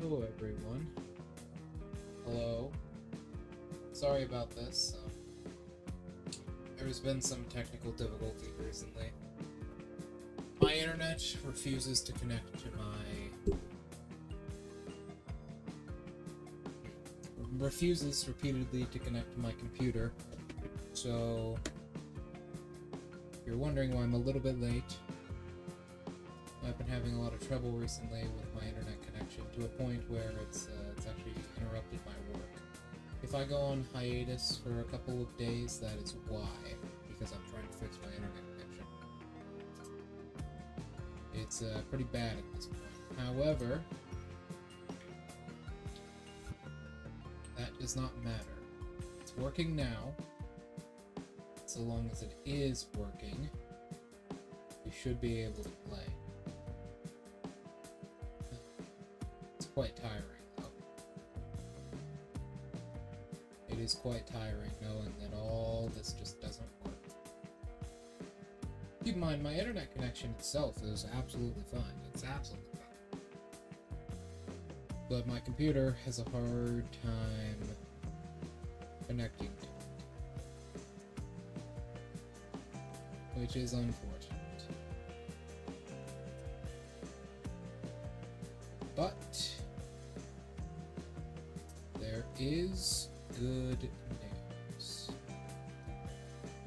Hello everyone. Hello. Sorry about this. There's been some technical difficulty recently. My internet refuses to connect to refuses repeatedly to connect to my computer. So if you're wondering why I'm a little bit late, I've been having a lot of trouble recently with my internet connection to a point where it's actually interrupted my work. If I go on hiatus for a couple of days, that is why, because I'm trying to fix my internet connection. It's pretty bad at this point. However, that does not matter. It's working now. So long as it is working, we should be able to play. It's quite tiring, though. It is quite tiring knowing that all this just doesn't work. Keep in mind, my internet connection itself is absolutely fine. It's absolutely fine. But my computer has a hard time connecting to it, which is unfortunate. But there is good news.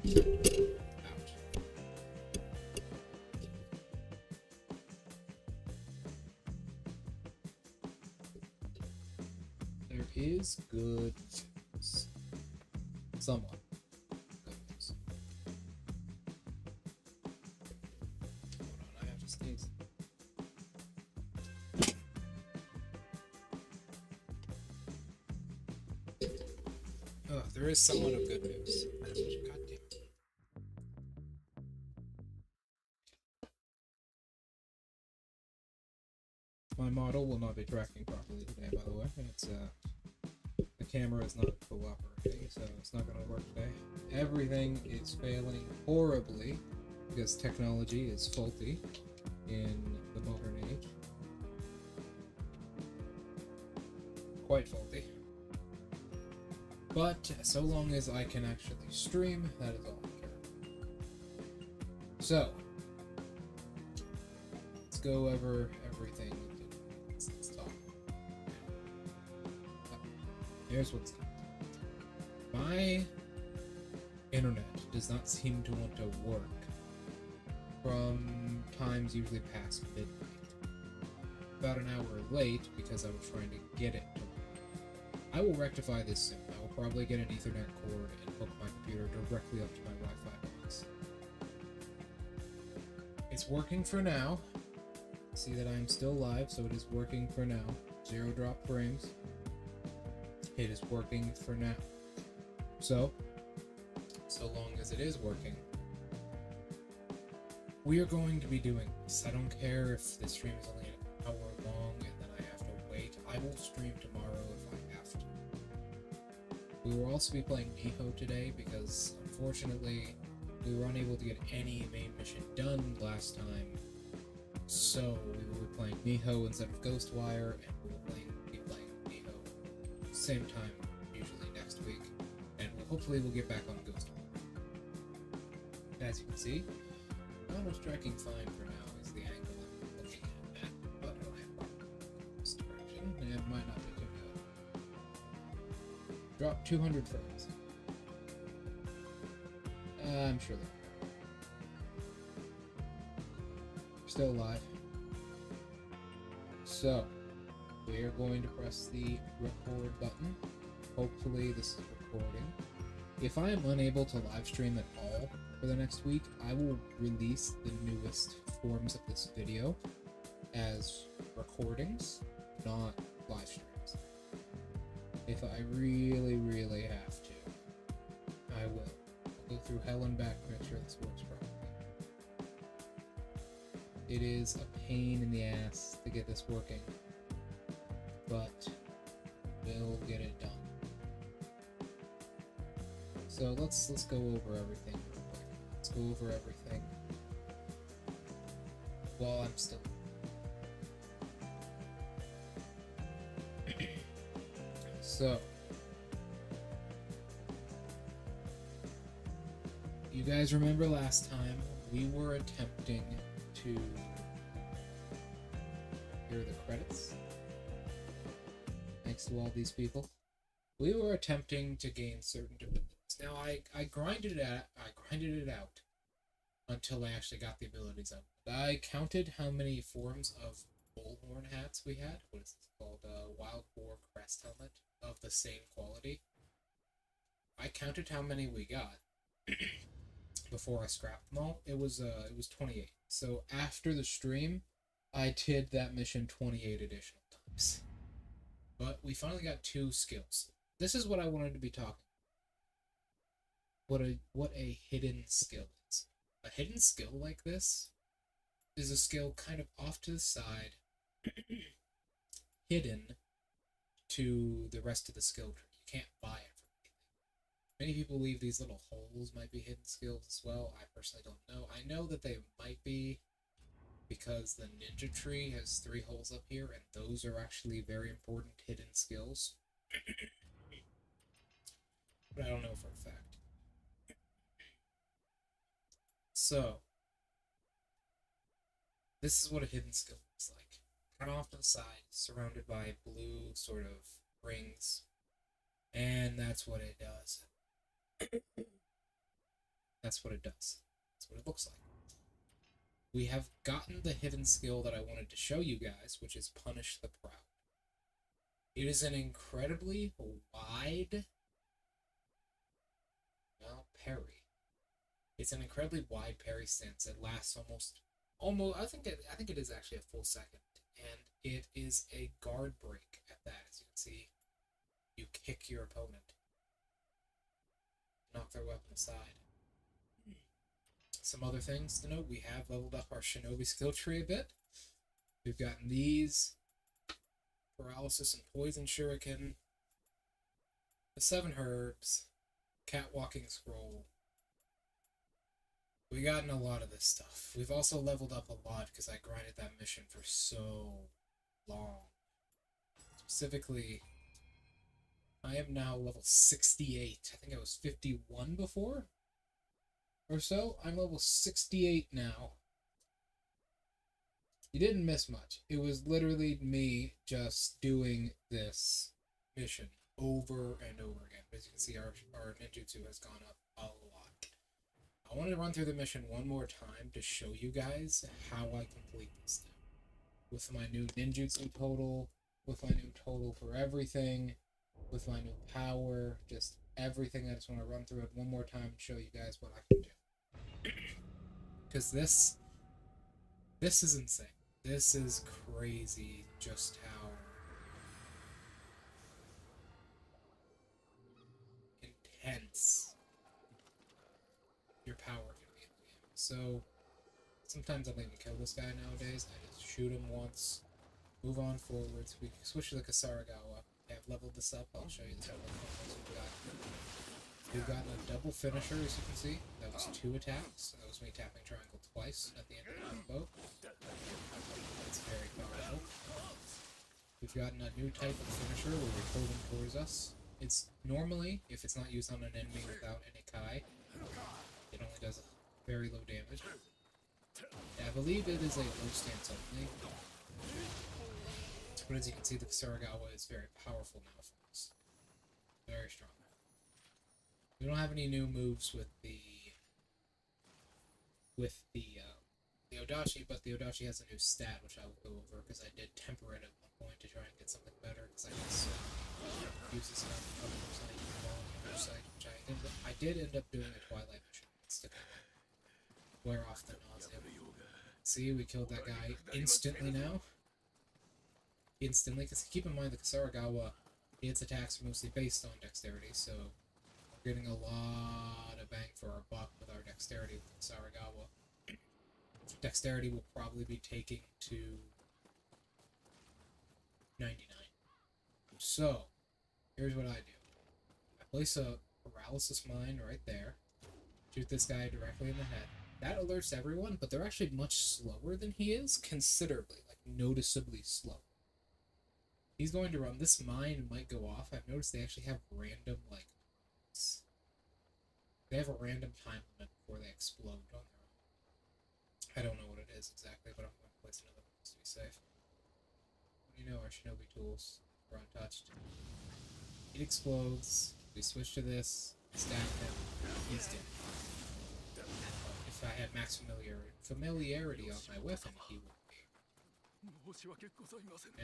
Ouch. There is good news. Somewhat good news. Hold on, I have to sneeze. Oh, there is somewhat of good news. God damn it. My model will not be tracking properly today, by the way. It's the camera is not cooperating, so it's not going to work today. Everything is failing horribly because technology is faulty in the modern age. Quite faulty. But so long as I can actually stream, that is all I care. So, let's go over everything. Let's talk. Here's what's up. My internet does not seem to want to work from times usually past midnight. About an hour late because I was trying to get it to work. I will rectify this soon. I will probably get an Ethernet cord and hook my computer directly up to my Wi-Fi box. It's working for now. See that I'm still live, so it is working for now. 0 drop frames. It is working for now. So long as it is working, we are going to be doing this. I don't care if this stream is only an hour long and then I have to wait. I will stream tomorrow if I have to. We will also be playing Nioh today because, unfortunately, we were unable to get any main mission done last time. So we will be playing Nioh instead of Ghostwire, and we will be playing Nioh same time, usually next week, and hopefully we'll get back on Ghostwire. As you can see, auto striking fine for now is the angle I'm looking at, but I don't have this direction, and it might not be too good. Drop 200 frames. I'm sure that we're still alive. So, we are going to press the record button. Hopefully this is recording. If I am unable to live stream at all for the next week, I will release the newest forms of this video as recordings, not live streams. If I really, really have to, I will. I'll go through hell and back to make sure this works properly. It is a pain in the ass to get this working, but we'll get it done. So let's go over everything real quick. Let's go over everything while I'm still. So, you guys remember last time we were attempting to hear the credits? Thanks to all these people. We were attempting to gain certain abilities. Now I grinded it out until I actually got the abilities up. I counted how many forms of bullhorn hats we had. What is this called? Wild Boar Crest Helmet of the same quality. I counted how many we got before I scrapped them all. It was 28. So after the stream, I did that mission 28 additional times. But we finally got 2 skills. This is what I wanted to be talking. What a hidden skill is. A hidden skill like this is a skill kind of off to the side, hidden to the rest of the skill tree. You can't buy it from anything. Many people believe these little holes might be hidden skills as well. I personally don't know. I know that they might be because the ninja tree has 3 holes up here, and those are actually very important hidden skills. But I don't know for a fact. So, this is what a hidden skill looks like. Cut off to the side, surrounded by blue sort of rings, and that's what it does. That's what it does. That's what it looks like. We have gotten the hidden skill that I wanted to show you guys, which is Punish the Proud. It is an incredibly wide, parry. It's an incredibly wide parry stance. It lasts almost. I think it is actually a full second, and it is a guard break at that. As you can see, you kick your opponent, knock their weapon aside. Some other things to note: we have leveled up our Shinobi skill tree a bit. We've gotten these: Paralysis and Poison Shuriken, the 7 Herbs, Catwalking Scroll. We've gotten a lot of this stuff. We've also leveled up a lot because I grinded that mission for so long. Specifically, I am now level 68. I think I was 51 before or so. I'm level 68 now. You didn't miss much. It was literally me just doing this mission over and over again. As you can see, our ninjutsu has gone up a lot. I want to run through the mission one more time to show you guys how I complete this now. With my new ninjutsu total, with my new total for everything, with my new power, just everything. I just want to run through it one more time and show you guys what I can do. Because this is insane. This is crazy just how intense your power can be in the game. So sometimes I don't even kill this guy nowadays. I just shoot him once, move on forwards. We switch to the Kasaragawa. I have leveled this up. I'll show you the total combos we've got. We've gotten a double finisher, as you can see. That was 2 attacks. That was me tapping triangle twice at the end of the combo. That's very powerful. We've gotten a new type of finisher where we pull them towards us. It's normally, if it's not used on an enemy without any Kai, it only does very low damage. I believe it is a low stance only. But as you can see, the Kasaragawa is very powerful now for us. Very strong. We don't have any new moves with the Odachi, but the Odachi has a new stat, which I will go over, because I did temper it at one point to try and get something better, because I just uses it on the other side, on the other side, which I did end up doing a Twilight mission. It's to kind of wear off the nausea. See, we killed that guy instantly now. Instantly, because keep in mind the Kasaragawa, its attacks are mostly based on dexterity, so we're getting a lot of bang for our buck with our dexterity with the Kasaragawa. Dexterity will probably be taking to 99. So, here's what I do. I place a paralysis mine right there, shoot this guy directly in the head. That alerts everyone, but they're actually much slower than he is, considerably, like noticeably slow. He's going to run. This mine might go off. I've noticed they actually have random, like, they have a random time limit before they explode on their own. I don't know what it is exactly, but I'm going to place another one to be safe. What do you know? Our shinobi tools are untouched. It explodes. We switch to this. Stab him. He's dead. If I had max familiarity on my weapon, he would be.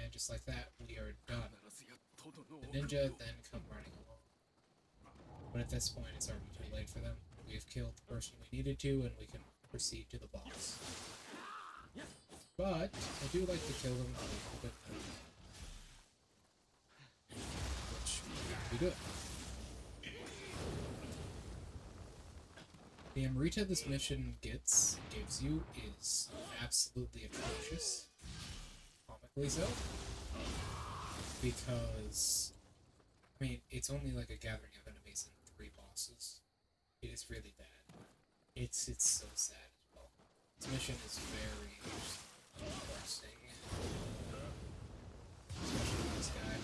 And just like that, we are done. The ninja then come running along. But at this point, it's already too late for them. We've killed the person we needed to, and we can proceed to the boss. But I do like to kill them a little bit more, which we do. The Amrita this mission gives you is absolutely atrocious. Comically so. Because, I mean, it's only like a gathering of enemies and 3 bosses. It is really bad. It's so sad as well. This mission is very depressing. Especially this guy.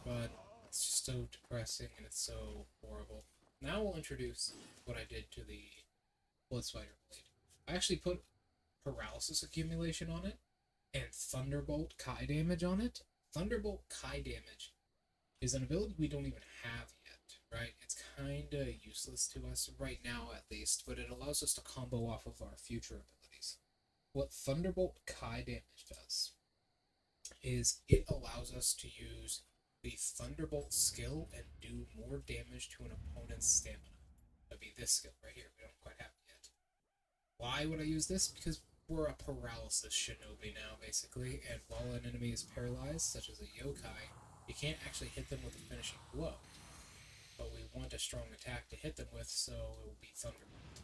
But it's just so depressing and it's so horrible. Now we'll introduce what I did to the Blood Spider Blade. I actually put paralysis accumulation on it and Thunderbolt Kai damage on it. Thunderbolt Kai damage is an ability we don't even have yet, right? It's kinda useless to us right now at least, but it allows us to combo off of our future abilities. What Thunderbolt Kai damage does is it allows us to use the Thunderbolt skill and do more damage to an opponent's stamina. That'd be this skill right here. We don't quite have it yet. Why would I use this? Because we're a paralysis shinobi now, basically, and while an enemy is paralyzed, such as a yokai, you can't actually hit them with a finishing blow. But we want a strong attack to hit them with, so it will be Thunderbolt.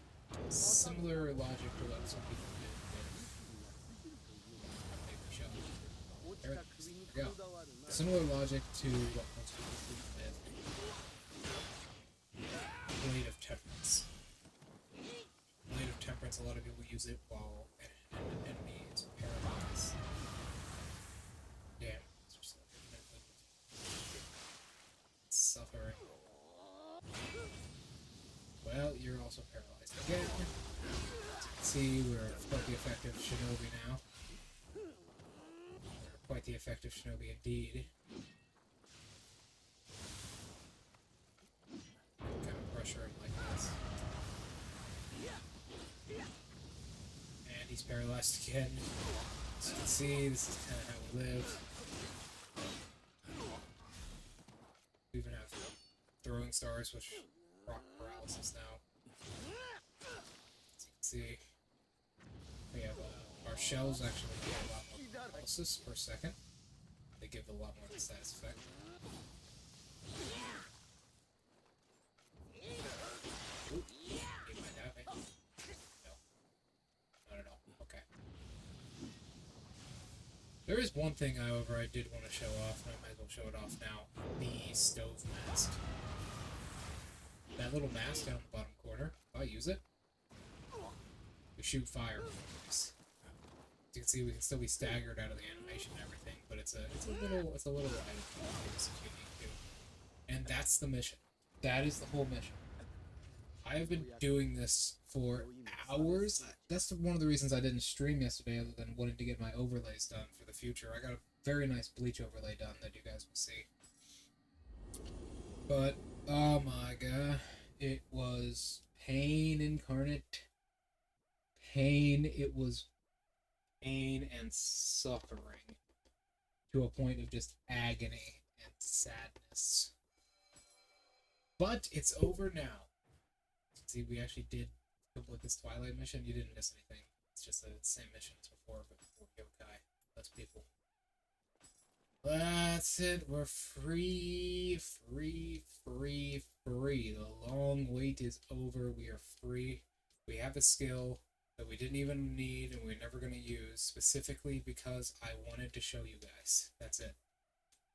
Similar logic to what some people do with Paper Shell. There we go. Similar logic to what most people do with Blade of Temperance. Blade of Temperance, a lot of people use it while an enemy is paralyzed. Damn. Suffering. Well, you're also paralyzed again. As you can see, we're quite the effective shinobi now. We're quite the effective shinobi indeed. Kind of pressure him like this. And he's paralyzed again. As you can see, this is kind of how we live. We even have throwing stars, which rock paralysis now. As you can see, we have our shells actually give a lot more paralysis per second. They give a lot more of the status effect. Ooh, he might have me. No. Not at all. Okay. There is one thing, however, I did want to show off, and I might as well show it off now. The stove mask. That little mask down the bottom corner, if I use it, we shoot fire. As you can see, we can still be staggered out of the animation and everything, but it's a little item. It's unique too. And that's the mission. That is the whole mission. I have been doing this for hours. That's one of the reasons I didn't stream yesterday, other than wanting to get my overlays done for the future. I got a very nice bleach overlay done that you guys will see. But, oh my god, it was pain incarnate. Pain, it was pain and suffering to a point of just agony and sadness. But it's over now. See, we actually did complete this Twilight mission. You didn't miss anything. It's just the same mission as before, but before yokai. Less people. That's it. We're free. Free. Free. Free. The long wait is over. We are free. We have a skill that we didn't even need and we're never going to use, specifically because I wanted to show you guys. That's it.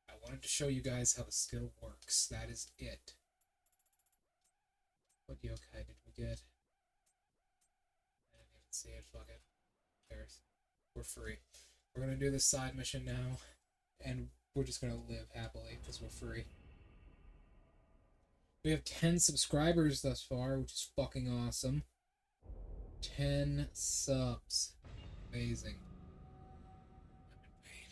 I wanted to show you guys how the skill works. That is it. What yokai did we get? I didn't even see it. Fuck it. Who cares? We're free. We're gonna do this side mission now, and We're just gonna live happily because we're free. We have 10 subscribers thus far, which is fucking awesome. 10 subs. Amazing. I'm in pain.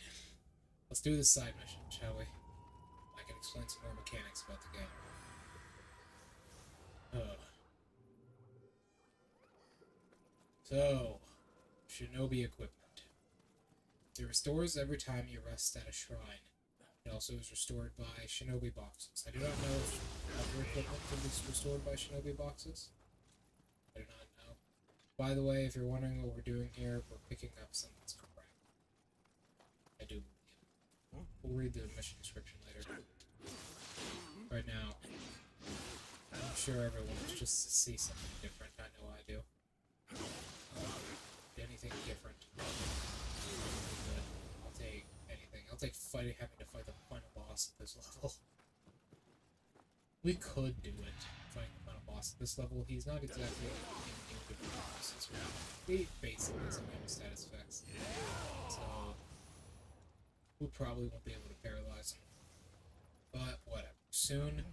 Let's do this side mission, shall we? I can explain some more mechanics about the game. So, Shinobi equipment. It restores every time you rest at a shrine. It also is restored by Shinobi boxes. I do not know if other equipment can be restored by Shinobi boxes. I do not know. By the way, if you're wondering what we're doing here, we're picking up something's crap. I do believe. We'll read the mission description later. Right now, I'm sure everyone wants just to see something different. I know I do. Anything different. I'll take anything. I'll take having to fight the final boss at this level. We could do it, fighting the final boss at this level. He's not exactly immune to bosses. He basically has immune status effects. So, we probably won't be able to paralyze him. But, whatever. Soon,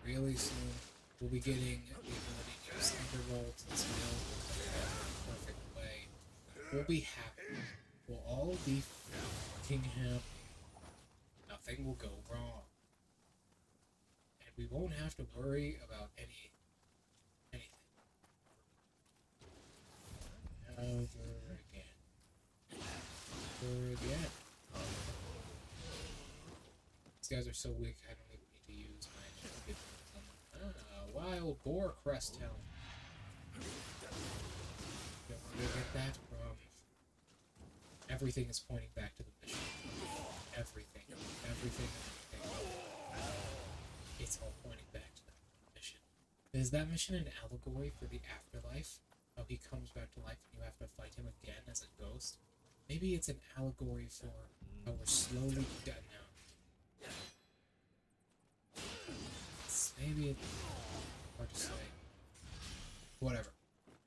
really soon, we'll be getting the ability to use Thunderbolt and Spell in a perfect way. We'll be happy. We'll all be fucking happy. Nothing will go wrong. And we won't have to worry about anything. Over again. These guys are so weak, I don't even need to use my wild boar crest helm. Don't want to get that from. Everything is pointing back to the mission. Everything. It's all pointing back to the mission. Is that mission an allegory for the afterlife? How he comes back to life and you have to fight him again as a ghost? Maybe it's an allegory for how we're slowly dead now. Maybe it's hard to say. Whatever.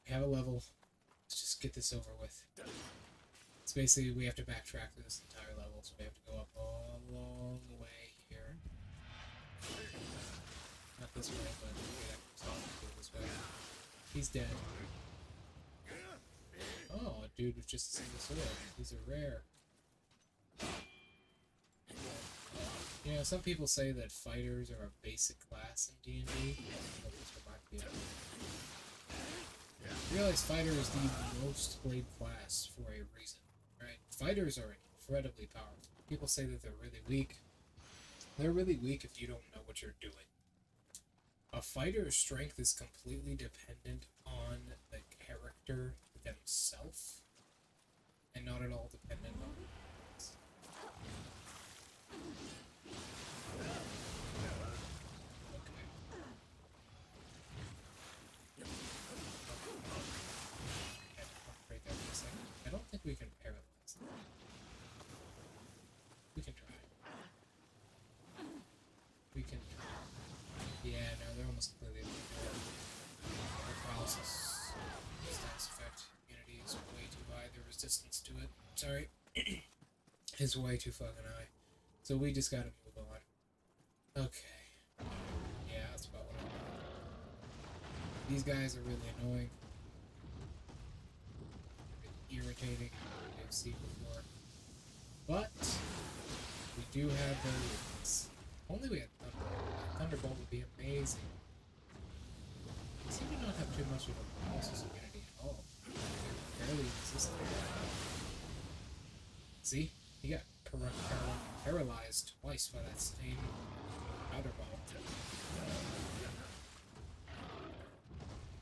We have a level. Let's just get this over with. It's basically we have to backtrack through this entire level, so we have to go up a long way here. Not this way, but we have to go this way. He's dead. Oh, a dude with just a single sword. These are rare. You know, some people say that fighters are a basic class in D&D. I realize fighter is the most played class for a reason, right? Fighters are incredibly powerful. People say that they're really weak. They're really weak if you don't know what you're doing. A fighter's strength is completely dependent on the character themselves, and not at all dependent on others. Okay. Upgrade that for a second. I don't think we can paralyze them. We can try. We can. Yeah, no, they're almost completely immune. The paralysis status effect immunity is way too high. The resistance to it, sorry, is way too fucking high. So we just gotta move on. Okay. Yeah, that's about what I'm doing. These guys are really annoying. Really irritating. I've seen before. But we do have their limits. Only we had Thunderbolt. Thunderbolt would be amazing. They seem to not have too much of a paralysis immunity at all. They're barely resistant. See? He got paralyzed twice by that same powder ball.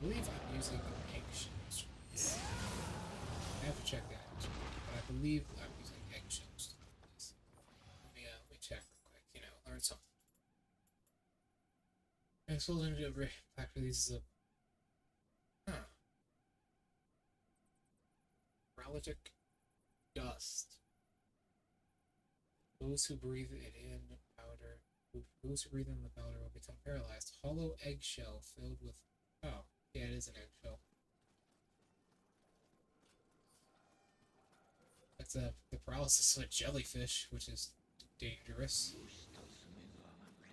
I believe I'm using eggshells. I have to check that, but I believe I'm using eggshells. Let me check real quick. You know, learn something. Exfil into back for these is a paralytic dust. Those who breathe it in powder. Those who breathe in the powder will become paralyzed. Hollow eggshell filled with. Oh, yeah, it is an eggshell. That's the paralysis of a jellyfish, which is dangerous.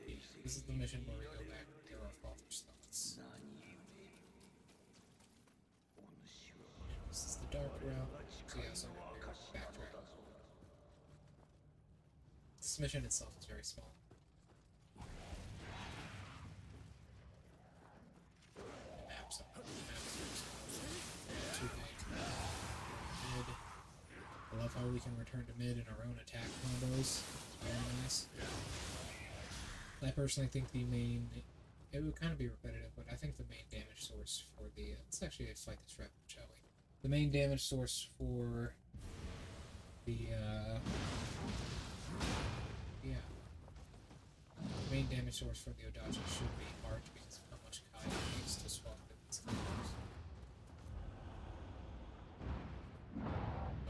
Yeah, this is the mission where we go back and hear our father's thoughts. And this is the dark route. So yeah, so we're backtrack. This mission itself is very small. The map's very small. Not too big. Mid. I love how we can return to mid in our own attack combos. Very nice. I personally think the main, it would kind of be repetitive, but I think the main damage source for the, let's actually fight this rep, shall we? The main damage source for the, yeah. The main damage source for the Odachi should be Art because of how much Kai needs to swap in these combos.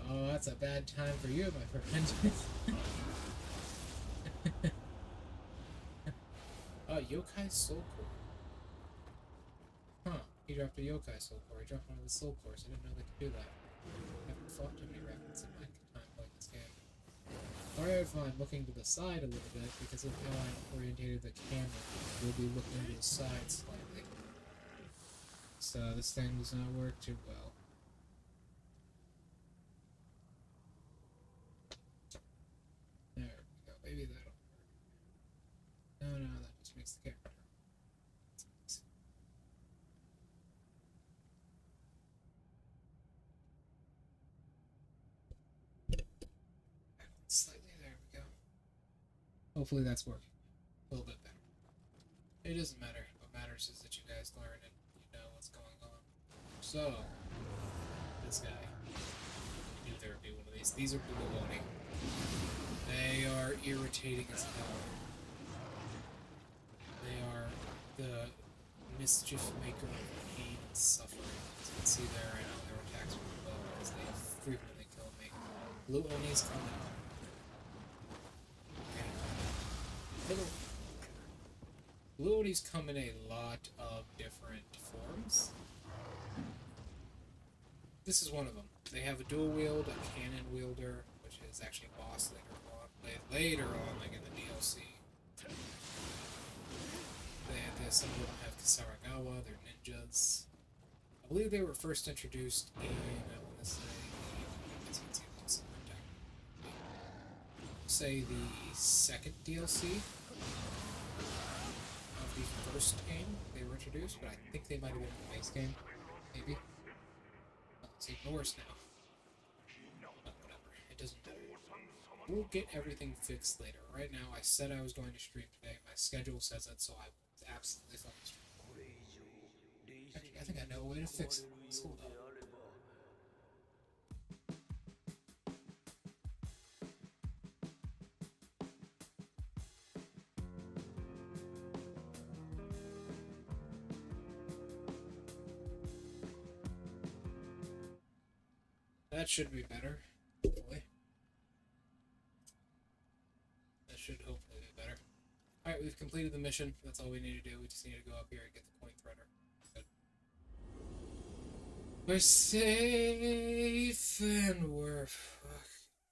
Oh, that's a bad time for you, my friend. Yokai Soul Core. Huh, he dropped a Yokai Soul Core. He dropped one of the Soul Cores. I didn't know they could do that. I haven't fought too many rapids in my time playing this game. Alright, fine, looking to the side a little bit because of how I orientated the camera. We'll be looking to the side slightly. So this thing does not work too well. There we go. Maybe that'll work. No, that just makes the camera turn. Slightly, there we go. Hopefully that's working. A little bit better. It doesn't matter. What matters is that you guys learn and you know what's going on. So, this guy. I knew there would be one of these. These are blue loading. They are irritating as hell. They are the mischief maker of pain and suffering. As you can see there, I know their attacks were low because they frequently kill me. Blue Onis come out. Blue Onis come in a lot of different forms. This is one of them. They have a dual wield, a cannon wielder, which is actually boss later on, like in the DLC. Some of them have Kasaragawa, they're ninjas. I believe they were first introduced in, I want to say the second DLC of the first game they were introduced, but I think they might have been in the base game, maybe. It's even worse now. But whatever, it doesn't matter. We'll get everything fixed later. Right now, I said I was going to stream today. My schedule says it, so I will absolutely fucking stream. Actually, I think I know a way to fix it. Let's hold up. That should be better, hopefully. That should hopefully be better. Alright, we've completed the mission. That's all we need to do. We just need to go up here and get the coin threader. Good. We're safe and we're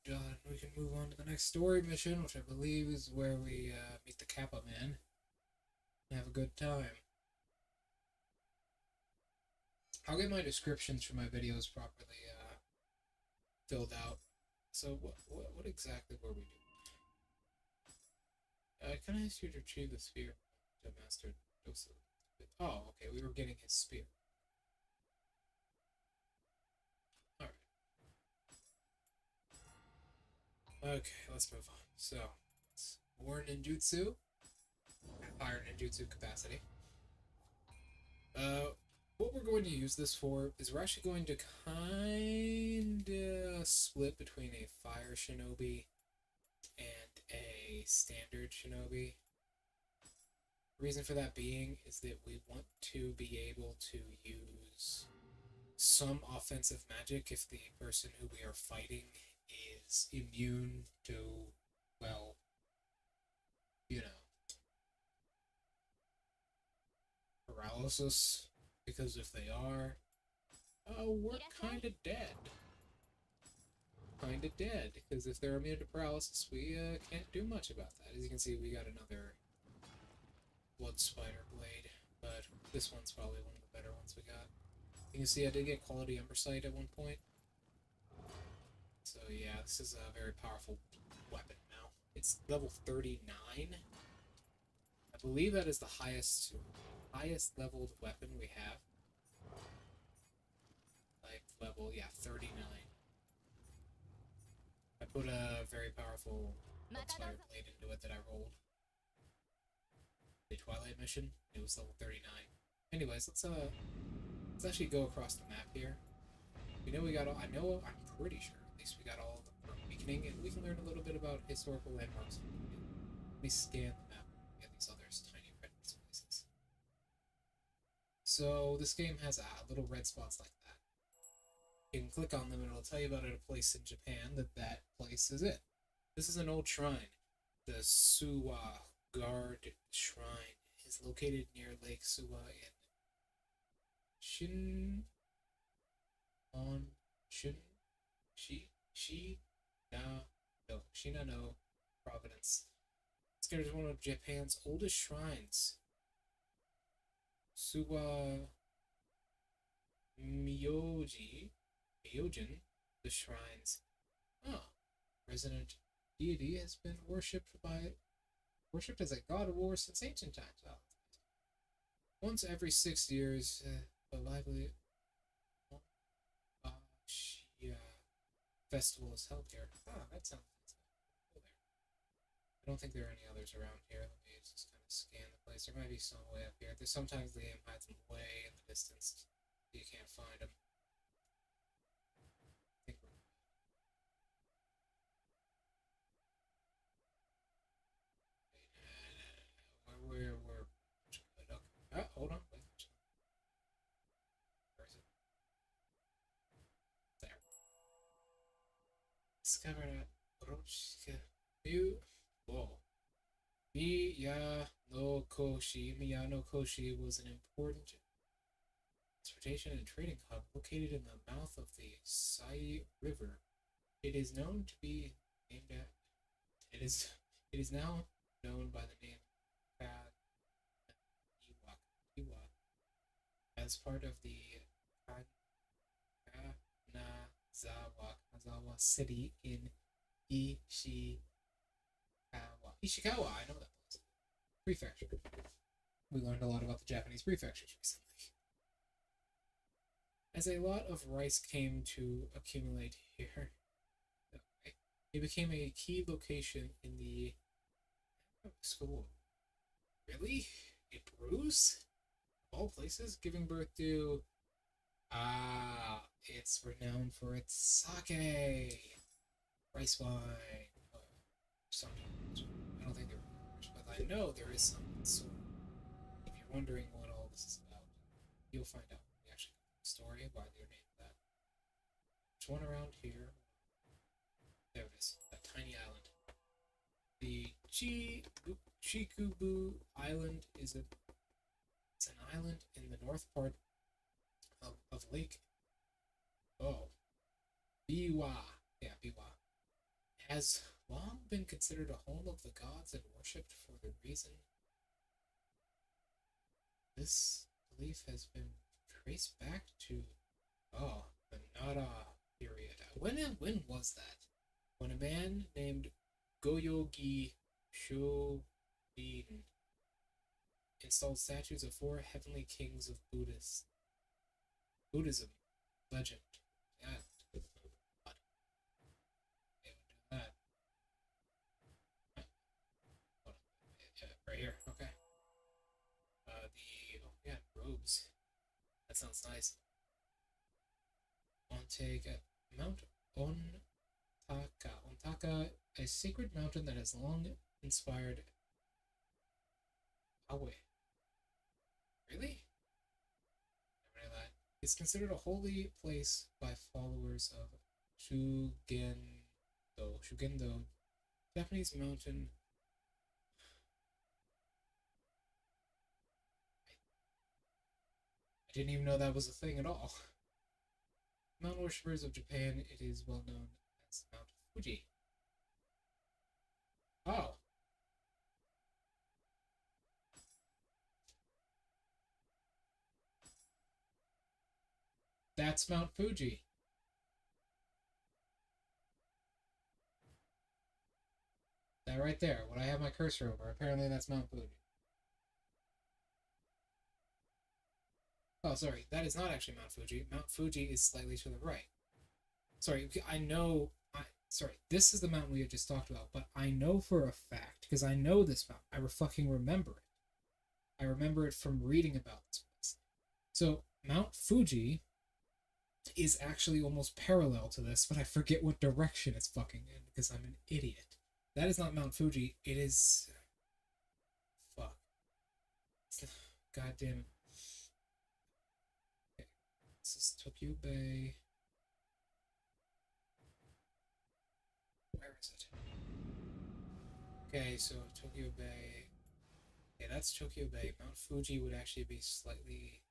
done. We can move on to the next story mission, which I believe is where we meet the Kappa Man and have a good time. I'll get my descriptions for my videos properly filled out. So what exactly were we doing? Can I ask you to retrieve the spear to Master Joseph? Oh, okay, we were getting his spear. Alright. Okay, let's move on. So, it's more ninjutsu. Higher ninjutsu capacity. What we're going to use this for is we're actually going to kinda split between a fire shinobi and a standard shinobi. The reason for that being is that we want to be able to use some offensive magic if the person who we are fighting is immune to, well, you know, paralysis. Because if they are, we're kinda dead. kind of dead, because if they're immune to paralysis, we can't do much about that. As you can see, we got another blood spider blade, but this one's probably one of the better ones we got. You can see I did get quality embersite at one point. So yeah, this is a very powerful weapon now. It's level 39. I believe that is the highest leveled weapon we have. Like level, yeah, 39. I put a very powerful blood spider blade into it that I rolled. The Twilight mission. It was level 39. Anyways, let's actually go across the map here. We know we got all. I'm pretty sure at least we got all of the weakening, and we can learn a little bit about historical landmarks. Let me scan the map and get these other tiny red places. So this game has little red spots like that. You can click on them and it'll tell you about a place in Japan that place is it. This is an old shrine. The Suwa Guard Shrine is located near Lake Suwa in Shin on Shin Shinano Province. It's considered one of Japan's oldest shrines. Suwa Myojin, the shrines. Resident deity has been worshipped as a god of war since ancient times. Once every 6 years, a lively festival is held here. That sounds cool there. I don't think there are any others around here. Let me just kind of scan the place. There might be some way up here. Sometimes the game hides them way in the distance. You can't find them. I think we're good. Okay. Hold on. Wait. Where is it? There. Discovered at Roshika. Whoa. Miya no Koshi was an important transportation and trading hub located in the mouth of the Sai River. It is known to be named at. It is now known by the name Kaniwa as part of the Kanazawa city in Ishikawa. Ishikawa, I know that place. Prefecture. We learned a lot about the Japanese prefectures recently. As a lot of rice came to accumulate here, it became a key location in the school. Really? It brews? Of all places, giving birth to. It's renowned for its sake, rice wine. Sometimes. I don't think there are others, but I know there is some. So, if you're wondering what all this is about, you'll find out when we actually go through the story why they're named that. There's one around here. There it is, that tiny island. The Chikubu Island it's an island in the north part of Lake. Biwa. Yeah, Biwa. Has long been considered a home of the gods and worshipped for the reason. This belief has been traced back to the Nara period. When was that? When a man named Goyogi Shobin installed statues of 4 heavenly kings of Buddhism legend. Yeah, they would do that. Right here. Okay. Robes. That sounds nice. Mount Ontaka, a sacred mountain that has long inspired Awe. Really? Never knew that. It's considered a holy place by followers of Shugendo, Japanese mountain. I didn't even know that was a thing at all. Mountain worshippers of Japan, it is well known It's Mount Fuji. Oh. That's Mount Fuji. That right there, what I have my cursor over. Apparently that's Mount Fuji. Oh, sorry. That is not actually Mount Fuji. Mount Fuji is slightly to the right. Sorry, I know... sorry, this is the mountain we had just talked about, but I know for a fact, because I know this mountain. I fucking remember it. I remember it from reading about this place. So, Mount Fuji is actually almost parallel to this, but I forget what direction it's fucking in, because I'm an idiot. That is not Mount Fuji. It is... Fuck. God damn it. Okay. This is Tokyo Bay. Where is it? Okay, so Tokyo Bay. Okay, that's Tokyo Bay. Mount Fuji would actually be slightly...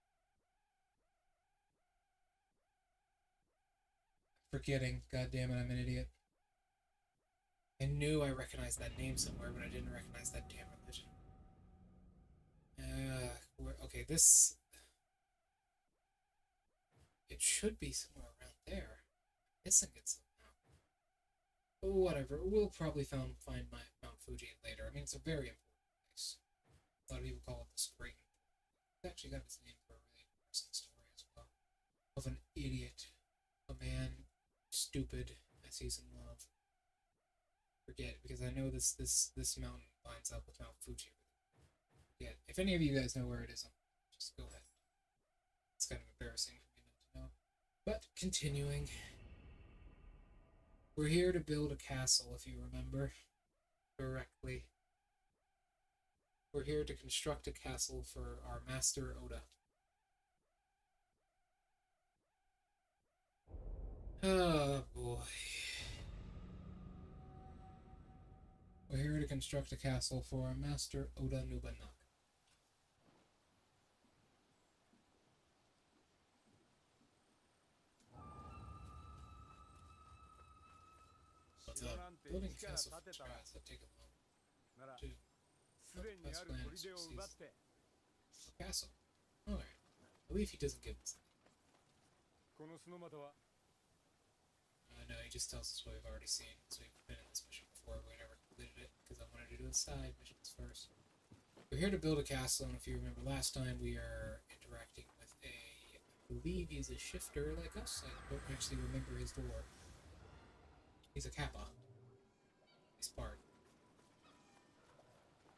Forgetting. God damn it, I'm an idiot. I knew I recognized that name somewhere, but I didn't recognize that damn religion. Okay, this... It should be somewhere around there. I'm missing it somehow. But whatever, we'll probably find my Mount Fuji later. I mean, it's a very important place. A lot of people call it the Spring. It's actually got its name for a really interesting story as well. Of an idiot. A man stupid as he's in love. Forget, because I know this mountain lines up with Mount Fuji. Forget. If any of you guys know where it is, just go ahead. It's kind of embarrassing for me not to know. But continuing, we're here to build a castle, if you remember correctly. We're here to construct a castle for our master Oda. Oh boy. We're here to construct a castle for our master Oda Nobunaga. Building a castle from scratch, that take a long to best plans a castle. Alright. I believe he doesn't give us that. No, he just tells us what we've already seen. So we've been in this mission before, but we never completed it because I wanted to do the side missions first. We're here to build a castle, and if you remember last time, we are interacting with I believe he's a shifter like us. I don't actually remember his lore. He's a kappa. He's part.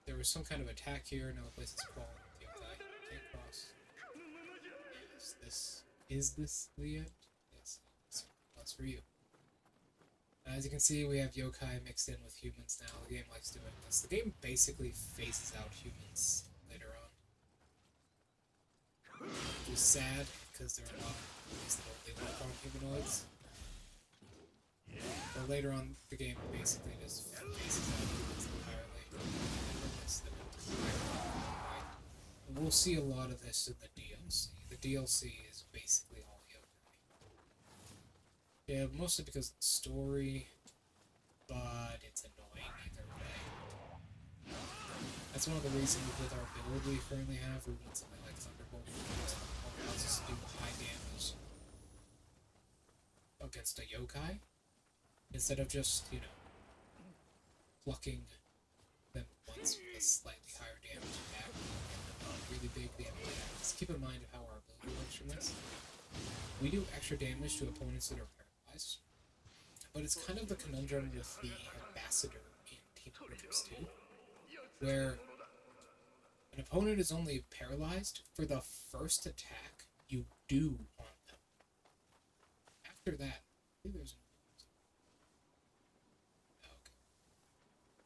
There was some kind of attack here. Now the place is crawling with yokai. Can't cross. Is this the end? Yes. That's for you. As you can see, we have yokai mixed in with humans now. The game likes doing this. The game basically phases out humans later on. Which is sad, because there are not these little unicorn humanoids. But later on, the game basically just phases out humans entirely. And we'll see a lot of this in the DLC. The DLC is basically all yokai. Yeah, mostly because of the story, but it's annoying either way. That's one of the reasons with our build we currently have. We need something like Thunderbolt, because Thunderbolt allows us to do high damage against a yokai, instead of just, you know, plucking them once with a slightly higher damage attack, really big damage attack. Just keep in mind of how our ability works from this. We do extra damage to opponents that are paralyzed, but it's kind of the conundrum with the ambassador in Team Fortress 2, where an opponent is only paralyzed for the first attack you do on them. After that, I think there's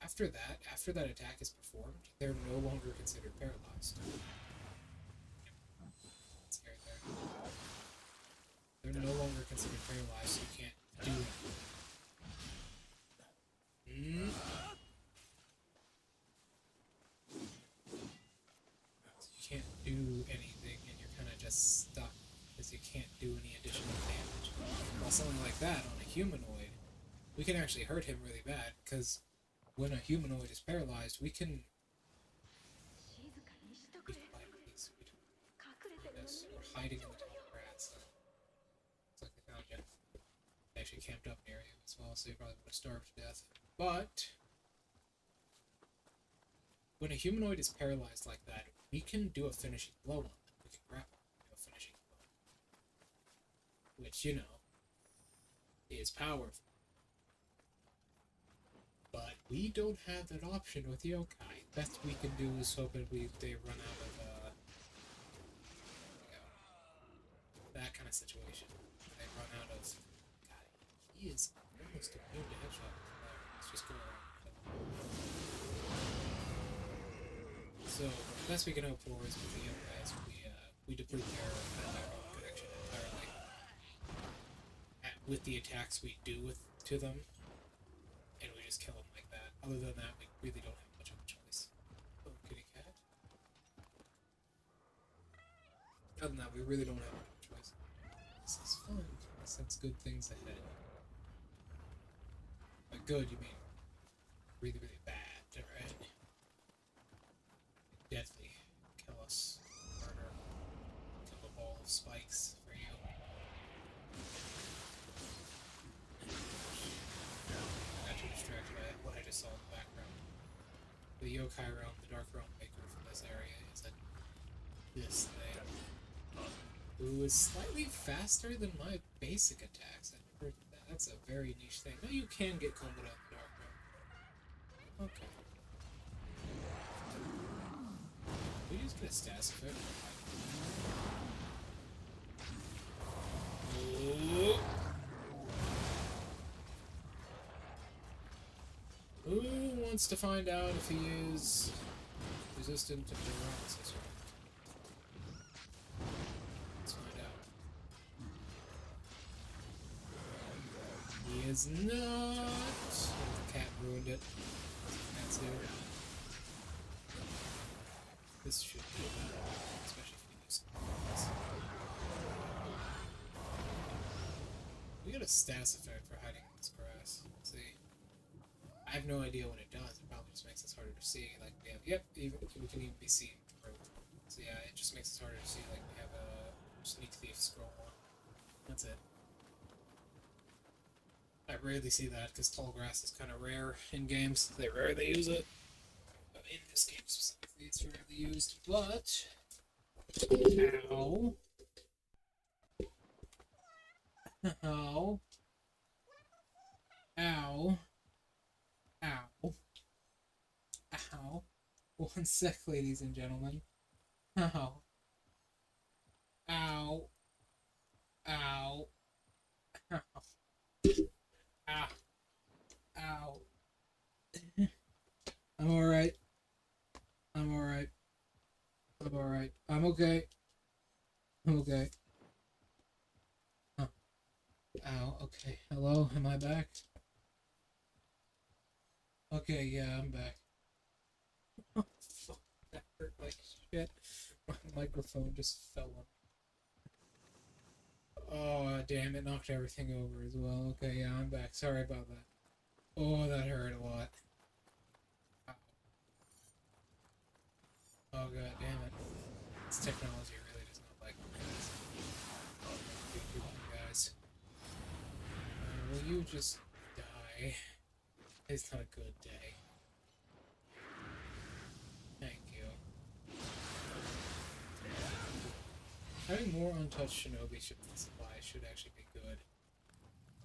after that attack is performed, they're no longer considered paralyzed. It's right there. They're no longer considered paralyzed, so you can't do anything. So you can't do anything, and you're kind of just stuck, because you can't do any additional damage. While something like that on a humanoid, we can actually hurt him really bad, because when a humanoid is paralyzed, we can quiet, please. Yes, we're hiding in the tall grass. Looks like they found you. They actually camped up near you as well, so you probably would have starved to death. But when a humanoid is paralyzed like that, we can do a finishing blow on them. We can grapple and do a finishing blow. Which, you know, is powerful. But we don't have that option with yokai. Best we can do is hope that they run out of, that kind of situation. They run out of... God, he is almost immune to headshot. Let's just go around. So, the best we can hope for is with the yokai, we deplete their connection entirely. With the attacks we do to them, and we just kill them like that. Other than that, we really don't have much of a choice. Oh, kitty cat. Other than that, we really don't have much of a choice. This is fun. Sense good things ahead. By good, you mean really, really bad, right? Deadly. Kill us. Murder. Kill a ball of spikes for you. I got too distracted by what I just saw in the background. The yokai realm, the dark realm maker for this area is this thing. Who is slightly faster than my basic attacks. I never did that. That's a very niche thing. No, you can get comboed out in the dark realm. Okay. We just get a status effect. Who wants to find out if he is resistant to paralysis? Let's find out. He is not. The cat ruined it. That's it. This should be better, especially if we use this. We got a status effect for hiding in this grass. Let's see. I have no idea what it does. It probably just makes us harder to see. Like we have, yep, even we can even be seen through. So yeah, it just makes us harder to see. Like we have a sneak thief scroll on. That's it. I rarely see that because tall grass is kind of rare in games. They rarely use it. But in this game specifically, it's rarely used. But ow, ow, ow. Ow. Ow. 1 sec, ladies and gentlemen. Ow. Ow. Ow. Ow. Ah. Ow. I'm alright. I'm alright. I'm alright. I'm okay. I'm okay. Huh. Ow. Okay. Hello? Am I back? Okay, yeah, I'm back. Oh, fuck. That hurt like shit. My microphone just fell on. Oh, damn, it knocked everything over as well. Okay, yeah, I'm back. Sorry about that. Oh, that hurt a lot. Ow. Oh, god damn it. This technology really does not like me, guys. Will you just die? It's not a good day. Thank you. Having more untouched shinobi supplies should actually be good.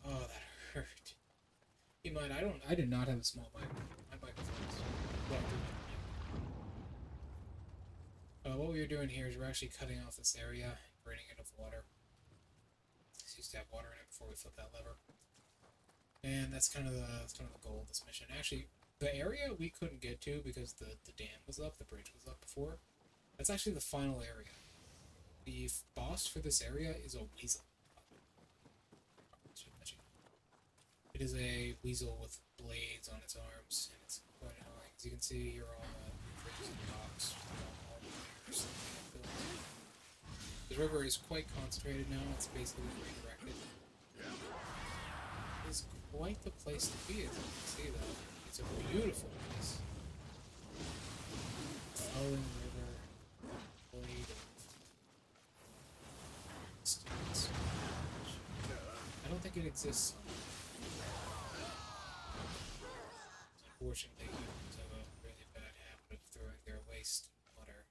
Oh, that hurt. You mind, I did not have a small microphone. My microphone is well good. What we are doing here is we're actually cutting off this area and draining it of water. This used to have water in it before we flipped that lever. And that's kind of the goal of this mission. Actually, the area we couldn't get to because the dam was up, the bridge was up before. That's actually the final area. The boss for this area is a weasel. It is a weasel with blades on its arms, and it's quite annoying. As you can see here, all the bridges and docks. The river is quite concentrated now. It's basically redirected. is quite the place to be, as you can see, though. It's a beautiful place. Flowing river, blade of students. I don't think it exists. Unfortunately, humans have a really bad habit of throwing their waste water.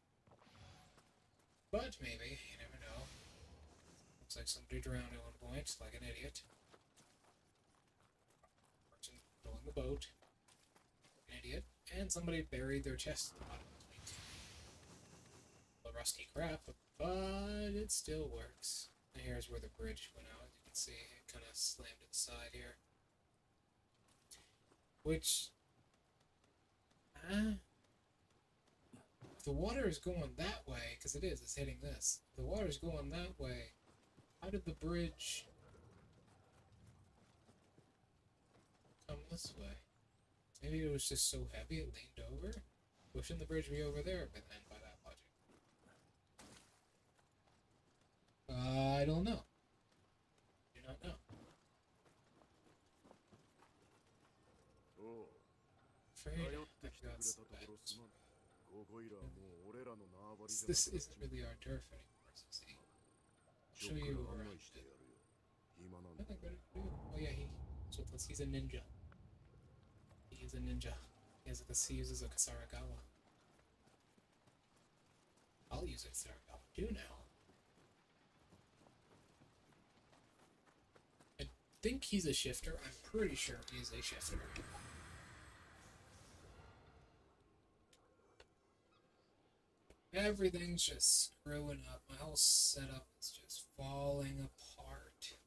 But maybe, you never know. Looks like somebody drowned at one point, like an idiot. Person pulling the boat. An idiot. And somebody buried their chest at the bottom of the lake. A rusty crap, but it still works. And here's where the bridge went out. As you can see, it kind of slammed to the side here. Which... if the water is going that way, because it is, it's hitting this. If the water is going that way, how did the bridge come this way? Maybe it was just so heavy it leaned over? Well, shouldn't the bridge be over there, but then by that logic? I don't know. I do not know. Afraid I've got some bad. This isn't really our turf anymore, so see. I'll show you around it. Nothing better to do. Oh yeah, he's a ninja. He is a ninja. He uses a Kasaragawa. I'll use a Kasaragawa too now. I think he's a shifter. I'm pretty sure he's a shifter. Everything's just screwing up. My whole setup is just falling apart.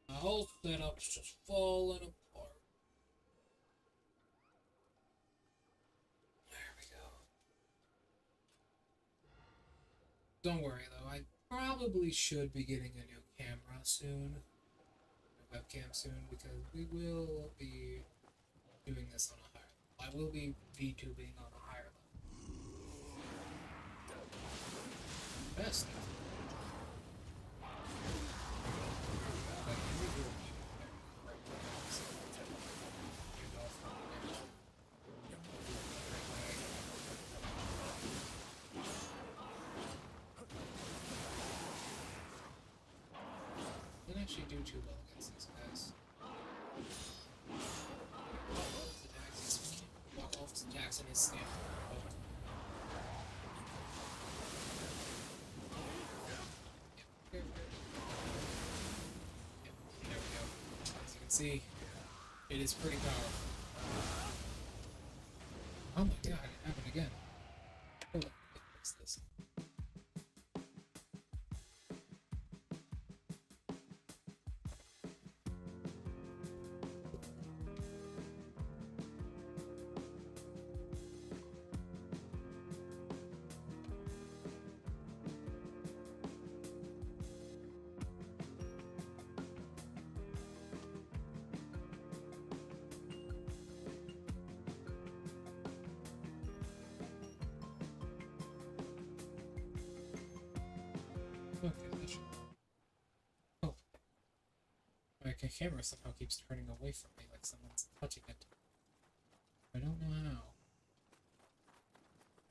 My whole setup's just falling apart. There we go. Don't worry though, I probably should be getting a new camera soon. A webcam soon, because we will be doing this on a higher level. I will be VTubing on a higher level. Best. Didn't actually do too well against these guys. Jackson is standing. Yep, there we go. As you can see, it is pretty powerful. Oh my god, it happened again. Hold on, fix this. Okay, that should... Oh. My camera somehow keeps turning away from me like someone's touching it. I don't know how.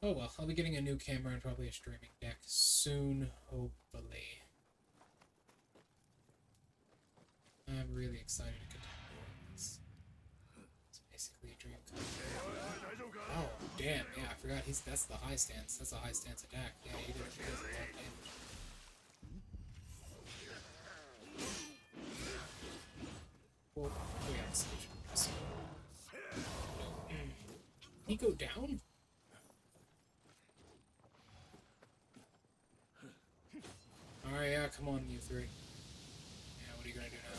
Oh well, I'll be getting a new camera and probably a streaming deck soon, hopefully. I'm really excited to continue doing this. It's basically a dream come true. Oh, damn, yeah, I forgot that's the high stance. That's a high stance attack. Yeah, he does a lot of damage. Well, we have a solution for this. He go down? Alright, yeah, come on, you three. Yeah, what are you gonna do now?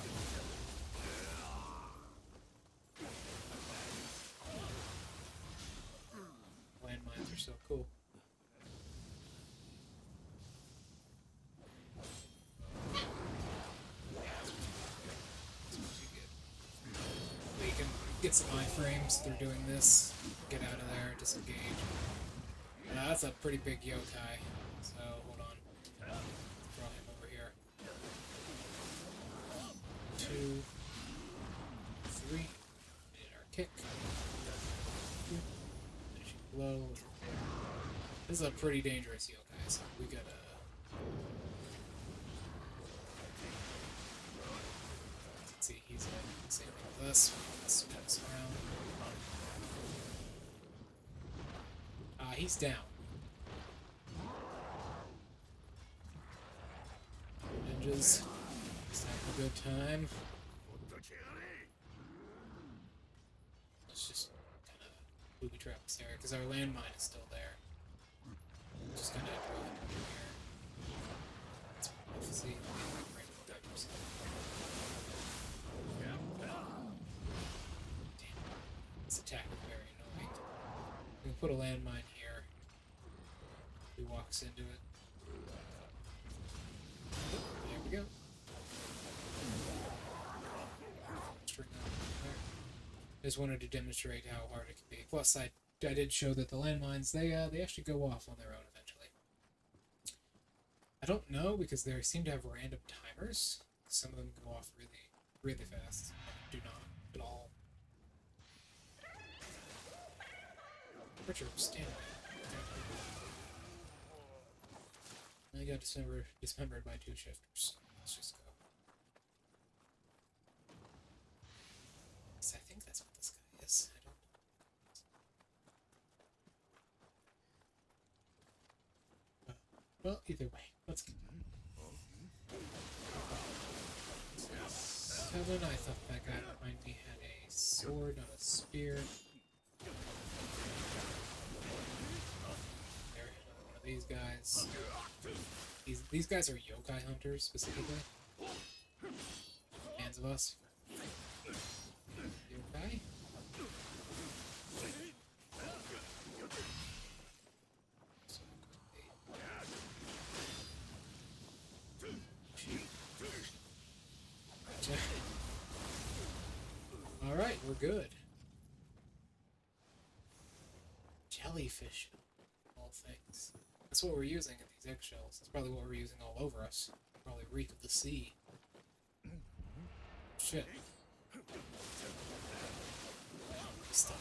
Landmines are so cool. You can get some iframes through doing this. Get out of there, disengage. That's a pretty big yokai, so hold on. Draw him over here. 2, 3. We did our kick. Finishing blow. This is a pretty dangerous yokai, so we gotta... Let's see, he's like same thing with us. Let's spin us around. He's down. Ninjas. Let's have a good time. Let's just kind of booby trap this area, because our landmine is still there. Just kind of drill it over here. Let's see. Damn. This attack is very annoying. We can put a landmine here. He walks into it. There we go. String that there. Just wanted to demonstrate how hard it can be. Plus, I did show that the landmines, they actually go off on their own eventually. I don't know, because they seem to have random timers. Some of them go off really, really fast. Some do not at all. Richard, stand there. I got dismembered by 2 shifters. Let's just go. I think that's what this guy is. I don't know. Well, either way, let's get 7. I thought that guy behind me had a sword, not a spear. There, one of these guys. These guys are yokai hunters, specifically. Hands of us. Yokai? Alright, we're good. Jellyfish, of all things. That's what we're using in these eggshells. That's probably what we're using all over us. Probably reek of the sea. Shit. Stop.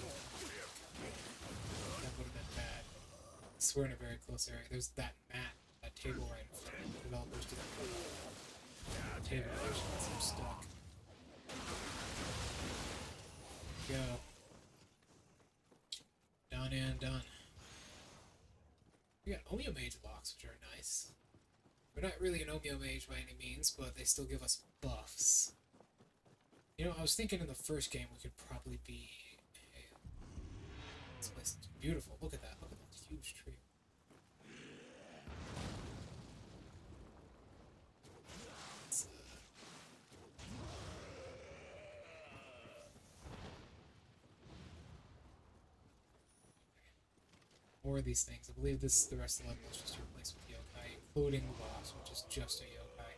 That would have been bad. I swear in a very close area. There's that mat, that table right in front of the developers did that. Table actually gets them stuck. Go. Done and done. We got Omeo Mage locks, which are nice. We're not really an Omeo Mage by any means, but they still give us buffs. You know, I was thinking in the first game we could probably be... This place is beautiful. Look at that. Look at that huge tree. More of these things. I believe the rest of the level is just replaced with yokai, including the boss, which is just a yokai.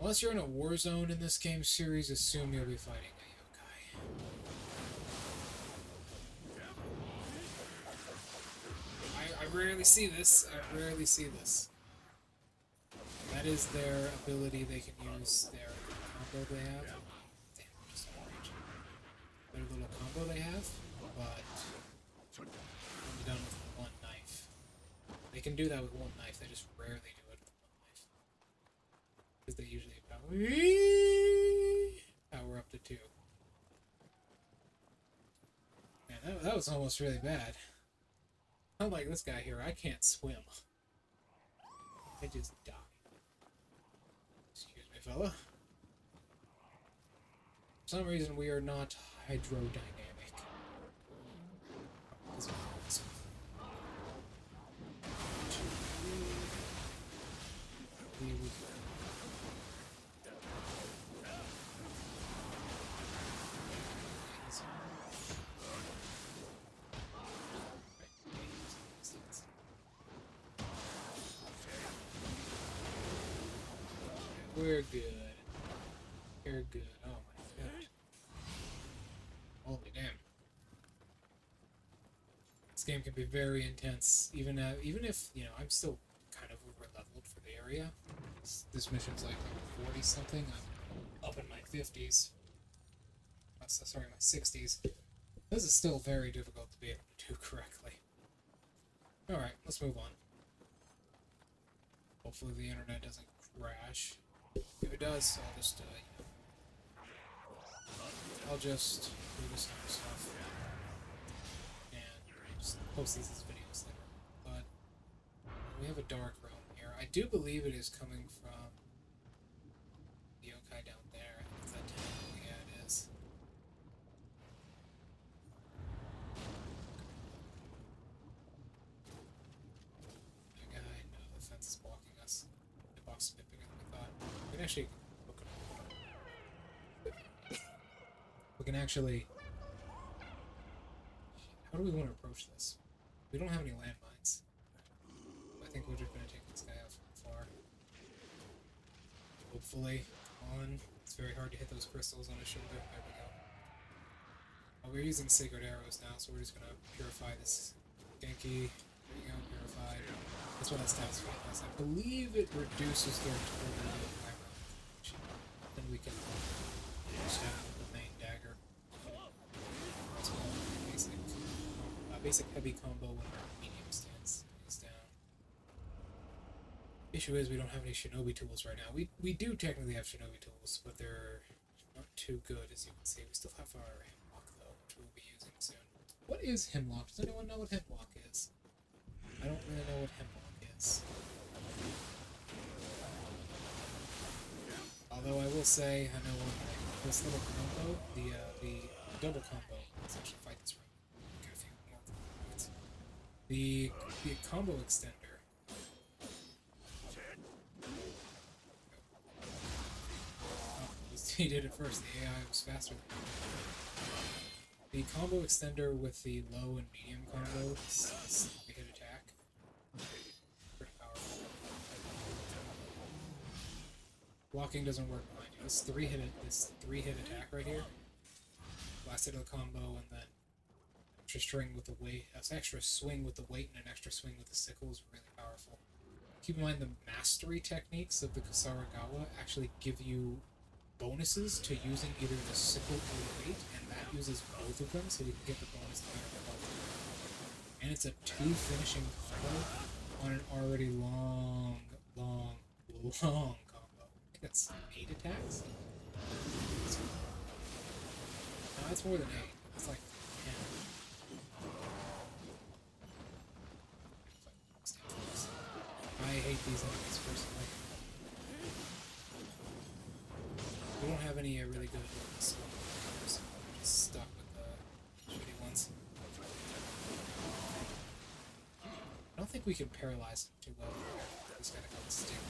Unless you're in a war zone in this game series, assume you'll be fighting a yokai. I rarely see this. I rarely see this. That is their ability. They can use their combo they have. Damn, just their little combo they have, but done with one knife. They can do that with one knife, they just rarely do it with one knife. Because they usually power up to 2. Man, that was almost really bad. Unlike this guy here, I can't swim. I just die. Excuse me, fella. For some reason, we are not hydrodynamic. We're good. We're good. Oh my god. Holy damn. This game can be very intense, even if, you know, I'm still kind of over-leveled for the area. This mission's like 40 something. I'm up in my 50s. Sorry, my 60s. This is still very difficult to be able to do correctly. Alright, let's move on. Hopefully the internet doesn't crash. If it does, I'll just do this kind of stuff and just post these as videos later. But we have a dark realm here. I do believe it is coming from the yokai down there. If that technically, yeah, it is. That guy, no, the fence is blocking us. The box is a bit bigger than we thought. We can actually look at we can actually... How do we want to approach this? We don't have any landmines. I think we're just going to take this guy out from far. Hopefully. Come on. It's very hard to hit those crystals on his shoulder. There we go. Well, we're using sacred arrows now, so we're just going to purify this Genki. There you go, purified. That's what that stats for us. I believe it reduces their total attack. Then we can just have the main dagger. That's all basic heavy combo when our medium stance is down. Issue is we don't have any shinobi tools right now. We do technically have shinobi tools, but they're not too good, as you can see. We still have our hemlock though, which we'll be using soon. What is hemlock? Does anyone know what hemlock is? I don't really know what hemlock is. Although I will say, I know one thing. This little combo, the double combo, let's actually fight this room. Get a few more points. The combo extender. Oh, he did it first. The AI was faster than me. The combo extender with the low and medium combo is a hit attack. Pretty powerful. Blocking doesn't work behind you. This three hit attack right here. Last hit of the combo, and then extra string with the weight. That's extra swing with the weight and an extra swing with the sickle is really powerful. Keep in mind the mastery techniques of the Kasaragawa actually give you bonuses to using either the sickle or the weight, and that uses both of them, so you can get the bonus no matter what. And it's a 2 finishing combo on an already long combo. I think that's 8 attacks? No, it's more than 8. It's like 10. I hate these enemies personally. We don't have any really good ones, so we're just stuck with the shitty ones. I don't think we can paralyze them too well. Just gotta go stick.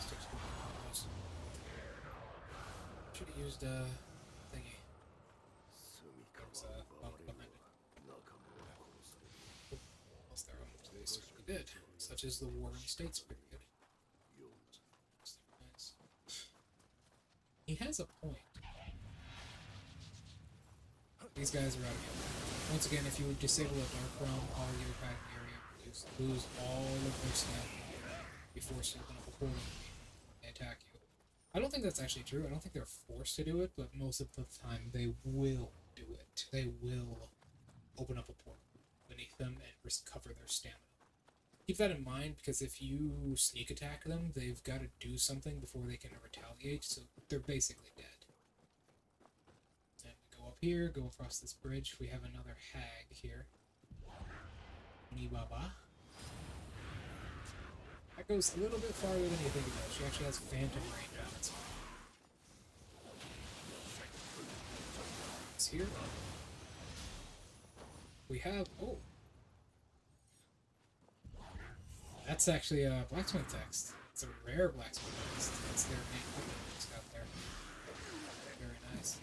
Sticks with combos. Should have used thingy. There's a bunk behind it. Lost their own, so they certainly did. Such as the Warring States period. Nice. He has a point. These guys are out of here. Once again, if you disable a Dark Realm, all your yokai in the area lose all of their stamina before open up a portal when they attack you. I don't think that's actually true. I don't think they're forced to do it, but most of the time they will do it. They will open up a portal beneath them and recover their stamina. Keep that in mind, because if you sneak attack them, they've got to do something before they can retaliate, so they're basically dead. And we go up here, go across this bridge. We have another hag here. Nibaba. That goes a little bit farther than you think it does. She actually has phantom range on it. It's here. We have... Oh! That's actually a blacksmith text. It's a rare blacksmith text. That's their main weapon that's out there. Very nice.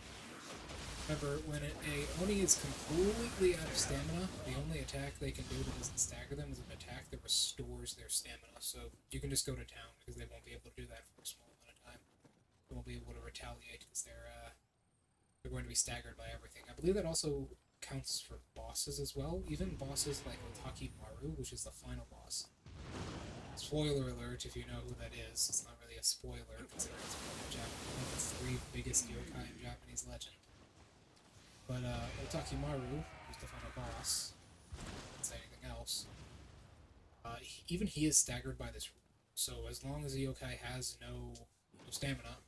Remember, when a Oni is completely out of stamina, the only attack they can do that doesn't stagger them is an attack that restores their stamina. So you can just go to town, because they won't be able to do that for a small amount of time. They won't be able to retaliate, because they're going to be staggered by everything. I believe that also counts for bosses as well. Even bosses like Otaki Maru, which is the final boss. Spoiler alert, if you know who that is. It's not really a spoiler, considering it's one of the three biggest yokai in Japanese legend. But, Otakimaru, who's the final boss, didn't say anything else, even he is staggered by this rule. So as long as the yokai has no stamina,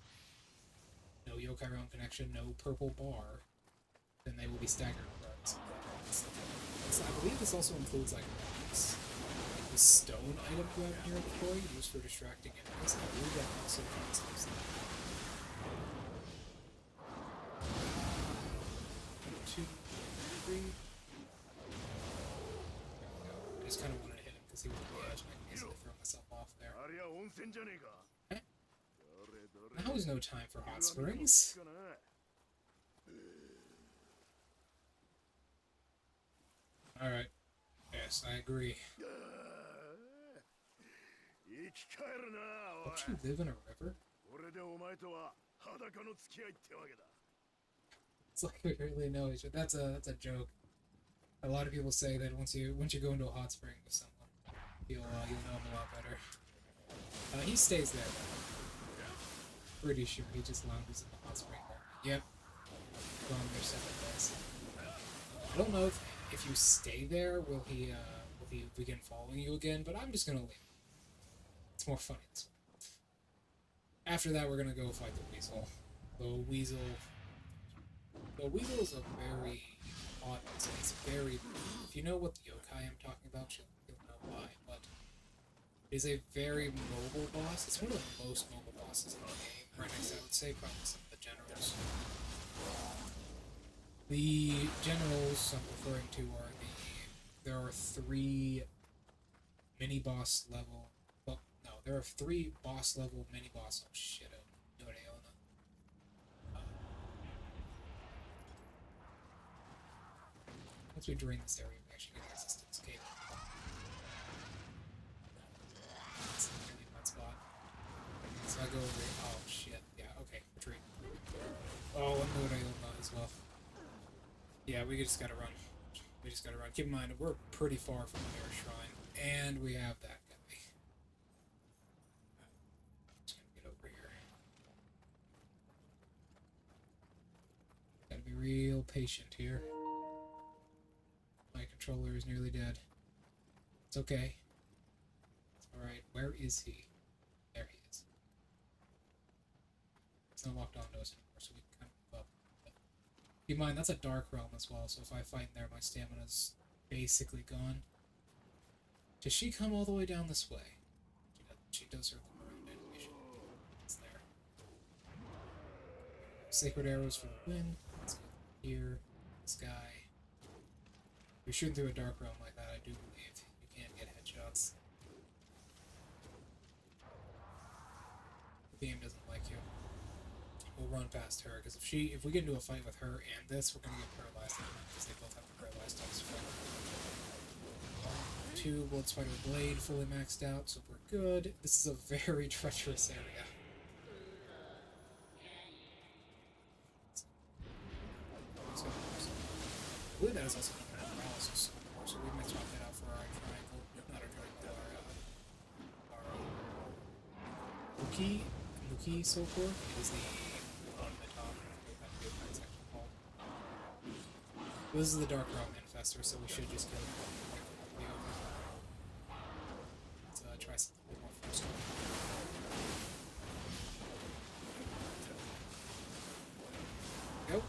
no yokai realm connection, no purple bar, then they will be staggered. So I believe this also includes like rocks. Like the stone item you have here at the toy used for distracting enemies. I believe that also counts as that. 2, 3. There we go. I just kind of wanted to hit him because he was on the edge and I can easily throw myself off there. Now is no time for hot springs. Alright. Yes, I agree. Don't you live in a river? It's like we really know each other. That's a joke. A lot of people say that once you go into a hot spring with someone, you'll know him a lot better. He stays there though. Pretty sure he just lounges in the hot spring. Yep. Gone there 7 days. I don't know if you stay there, will he begin following you again? But I'm just gonna leave. It's more funny this way. After that, we're gonna go fight the weasel. The weasel is a very odd weasel. It's very. If you know what the yokai I'm talking about, you'll know why. But it is a very mobile boss. It's one of the most mobile bosses in the game. Right next, I would say, probably some of the generals. The generals I'm referring to are there are 3 mini-boss level... Well, no, there are 3 boss-level mini-boss... Oh, shit, oh, Nioh. Once we drain this area, we actually get a resistance cable. That's a really bad spot. So I go over here... Oh, shit. Yeah, okay, retreat. Oh, and Nioh as well. Yeah, we just gotta run. We just gotta run. Keep in mind, we're pretty far from the Mirror Shrine, and we have that guy. Just gonna get over here. Gotta be real patient here. My controller is nearly dead. It's okay. It's alright. Where is he? There he is. It's not locked onto us anymore, so we can kind of move up. Keep in mind, that's a dark realm as well, so if I fight in there, my stamina's basically gone. Does she come all the way down this way? She does her animation. It's there. Sacred arrows for the win. Let's go here. This guy. If you're shooting through a dark realm like that, I do believe you can't get headshots. The game doesn't like you. We'll run past her, because if we get into a fight with her and this, we're gonna get paralyzed because they both have the paralyzed types. 2 Blood Spider Blade fully maxed out, so we're good. This is a very treacherous area. So, I believe that is also known as paralysis, so we might swap that out for our triangle. Not our triangle, our Muki so-called. It is the this is the Dark Realm Infestor, so we should just kill him. Let's try something a bit more first. Go.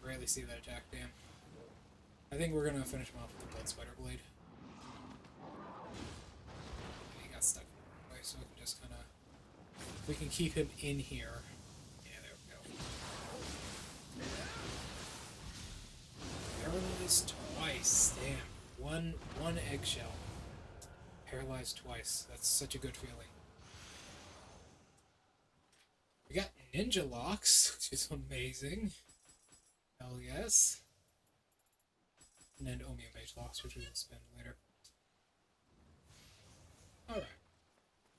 Rarely see that attack, damn. I think we're gonna finish him off with the Blood Spider Blade. He got stuck in the way, so we can just kinda... We can keep him in here. Yeah, there we go. Paralyzed twice. Damn. One eggshell. Paralyzed twice. That's such a good feeling. We got ninja locks, which is amazing. Hell yes. And then Omiya Mage locks, which we will spend later. Alright.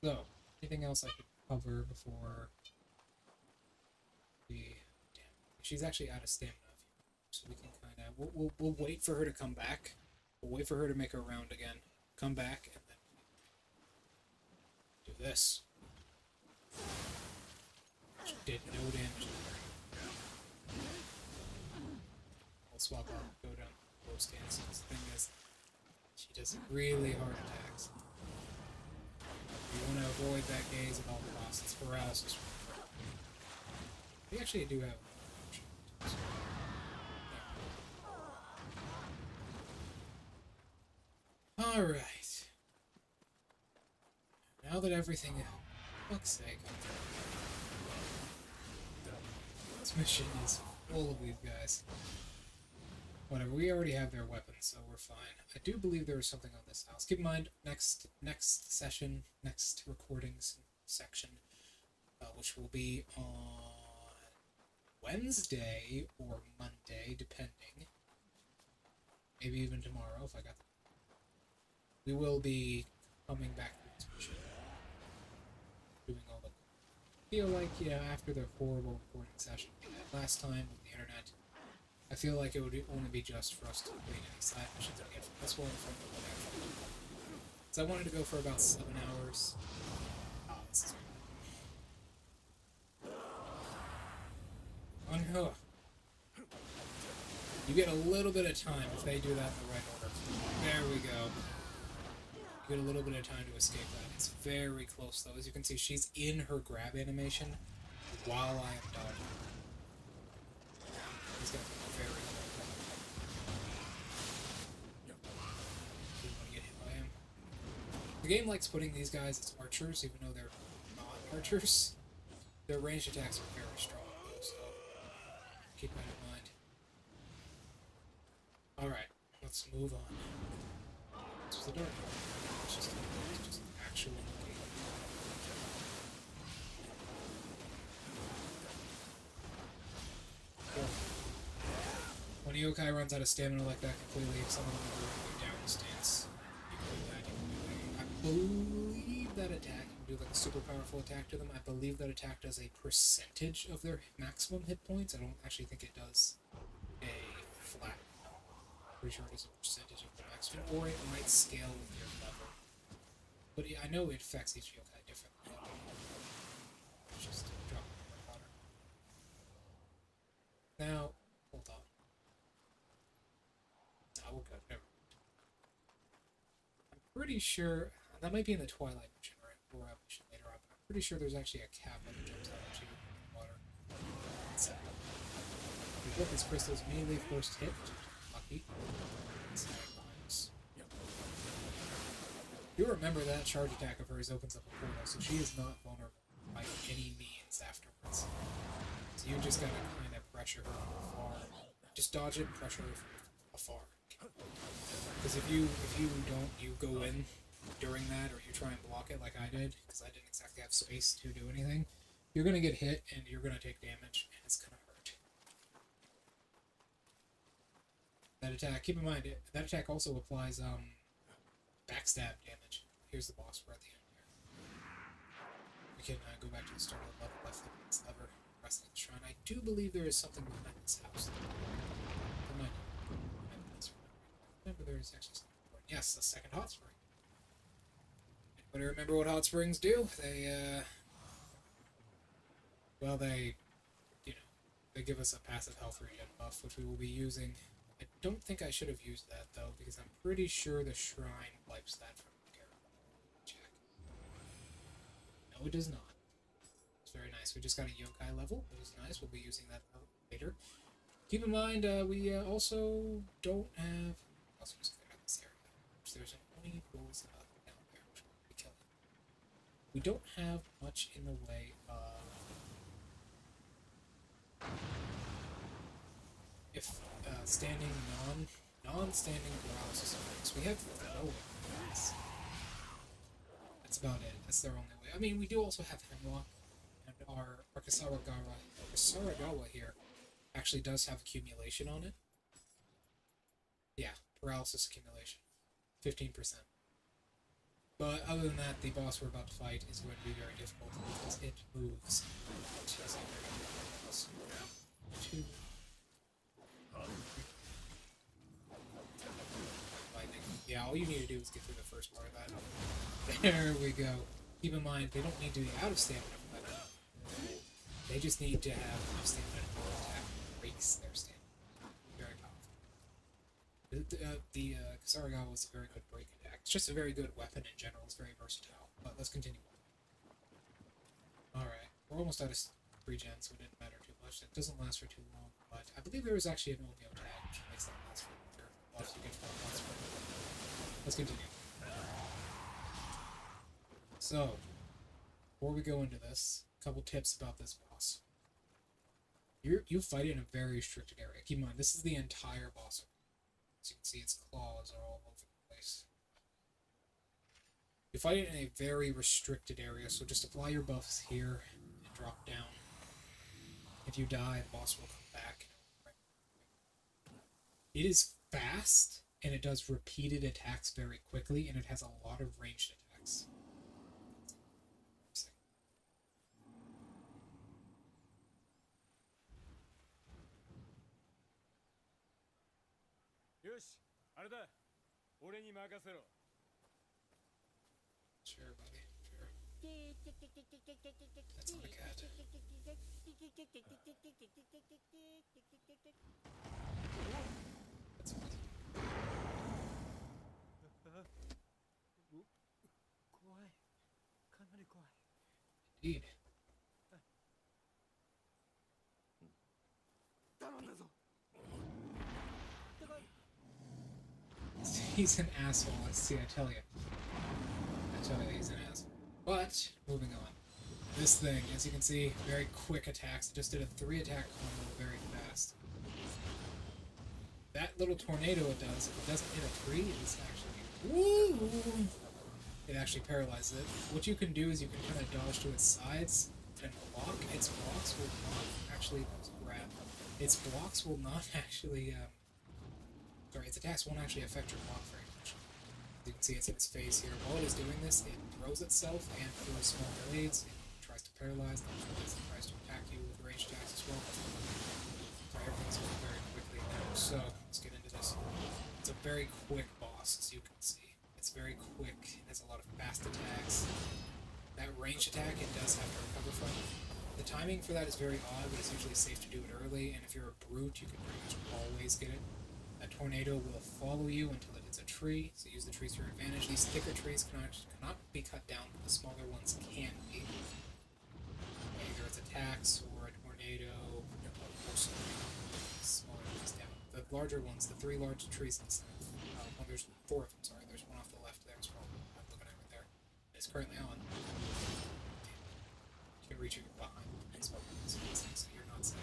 So, anything else I could cover before the... Damn. She's actually out of stamina, so we can kind of... we'll wait for her to come back. We'll wait for her to make her round again. Come back, and then do this. She did no damage to her. I'll swap out, go down low stance. The thing is, she does really hard attacks. You want to avoid that gaze at all costs. It's paralysis. We actually do have. Alright. Now that everything. Fuck's sake. This mission is full of these guys. Whatever, we already have their weapons, so we're fine. I do believe there is something on this house. Keep in mind, next session, next recordings section, which will be on Wednesday or Monday, depending. Maybe even tomorrow, if I got the... We will be coming back to this mission. Doing all the... I feel like, yeah, after the horrible recording session we had last time with the internet, I feel like it would only be just for us to complete any side missions and get from this one from the one after. So I wanted to go for about 7 hours. Oh, this is unhook. You get a little bit of time if they do that in the right order. There we go. You get a little bit of time to escape that. It's very close though. As you can see, she's in her grab animation while I am dodging. He's got very low. You want to get hit by him. The game likes putting these guys as archers, even though they're not archers. Their ranged attacks are very strong, though, so keep that in mind. Alright, let's move on. This was the dark one. It's just actual. When a yokai runs out of stamina like that completely, if someone will go down stance, you can do that, I believe that attack, you can do like a super powerful attack to them. I believe that attack does a percentage of their maximum hit points. I don't actually think it does a flat. Pretty sure it is a percentage of the maximum, or it might scale with your level. But I know it affects each yokai differently. Just drop the water. Now, hold on. No, we're good. Never mind. I'm pretty sure that might be in the Twilight mission or mission later on. But I'm pretty sure there's actually a cap that jumps out at you in the water. So, we get this crystal's immediately first hit. Lucky. You remember that charge attack of hers opens up a portal, so she is not vulnerable by any means afterwards. So you just gotta kind of pressure her from afar. Just dodge it and pressure her from afar. Because if you go in during that, or you try and block it like I did, because I didn't exactly have space to do anything, you're gonna get hit and you're gonna take damage, and it's gonna hurt. That attack, keep in mind, that attack also applies backstab damage. Here's the boss, we're at the end here. We can go back to the start of the level by flipping this lever, pressing the shrine. I do believe there is something behind this house. Remember there is actually something important. Yes, the second hot spring. Anybody remember what hot springs do? They, well, they give us a passive health regen buff, which we will be using. I don't think I should have used that, though, because I'm pretty sure the shrine wipes that from the character. Check. No, it does not. It's very nice. We just got a yokai level, which is nice. We'll be using that later. Keep in mind, we also don't have... Also, just clear out this area. There's an only bulls down there, which we'll be killing. We don't have much in the way of... standing non-standing paralysis effects. We have throwing effects. That's about it. That's their only way. I mean, we do also have Hemlock, and our Kasaragawa here actually does have accumulation on it. Yeah, paralysis accumulation. 15%. But other than that, the boss we're about to fight is going to be very difficult because it moves. Yeah, all you need to do is get through the first part of that. There we go. Keep in mind, they don't need to be out of stamina for that. They just need to have enough stamina to attack breaks their stamina. Very powerful. The Kasaragawa was a very good break attack. It's just a very good weapon in general. It's very versatile. But let's continue. Alright, we're almost out of regen, so it didn't matter too much. It doesn't last for too long, but I believe there was actually an Nioh tag, which makes that last for longer. Let's continue. So, before we go into this, a couple tips about this boss. You fight it in a very restricted area. Keep in mind, this is the entire boss. As you can see, its claws are all over the place. You fight it in a very restricted area, so just apply your buffs here and drop down. If you die, the boss will come back. It is fast, and it does repeated attacks very quickly, and it has a lot of ranged attacks. Sure, buddy. Sure. That's not a cat. That's fine. Indeed. He's an asshole, I tell you. He's an asshole. But, moving on. This thing, as you can see, very quick attacks. It just did a 3-attack combo very fast. That little tornado it does, if it doesn't hit a tree, it's actually... Woo! It actually paralyzes it. What you can do is you can kind of dodge to its sides and block. Its blocks will not actually grab. Its blocks will not actually... Sorry, its attacks won't actually affect your block very much. You can see it's in its face here. While it is doing this, it throws itself and throws small blades. It tries to paralyze them. It tries to attack you with ranged attacks as well. So everything's going very quickly now. So, let's get into this. It's a very quick boss, as you can see. It's very quick. It has a lot of fast attacks. That ranged attack, it does have to recover from. The timing for that is very odd, but it's usually safe to do it early. And if you're a brute, you can pretty much always get it. A tornado will follow you until it hits a tree, so use the trees to your advantage. These thicker trees cannot be cut down, but the smaller ones can be. Either it's attacks or a tornado, or smaller ones down. The larger ones, the 3 large trees in the center, well, there's 4 of them, sorry, there's one off the left there as well. I'm looking at it right there. It's currently on. You can reach it behind these weapons, so you're not safe.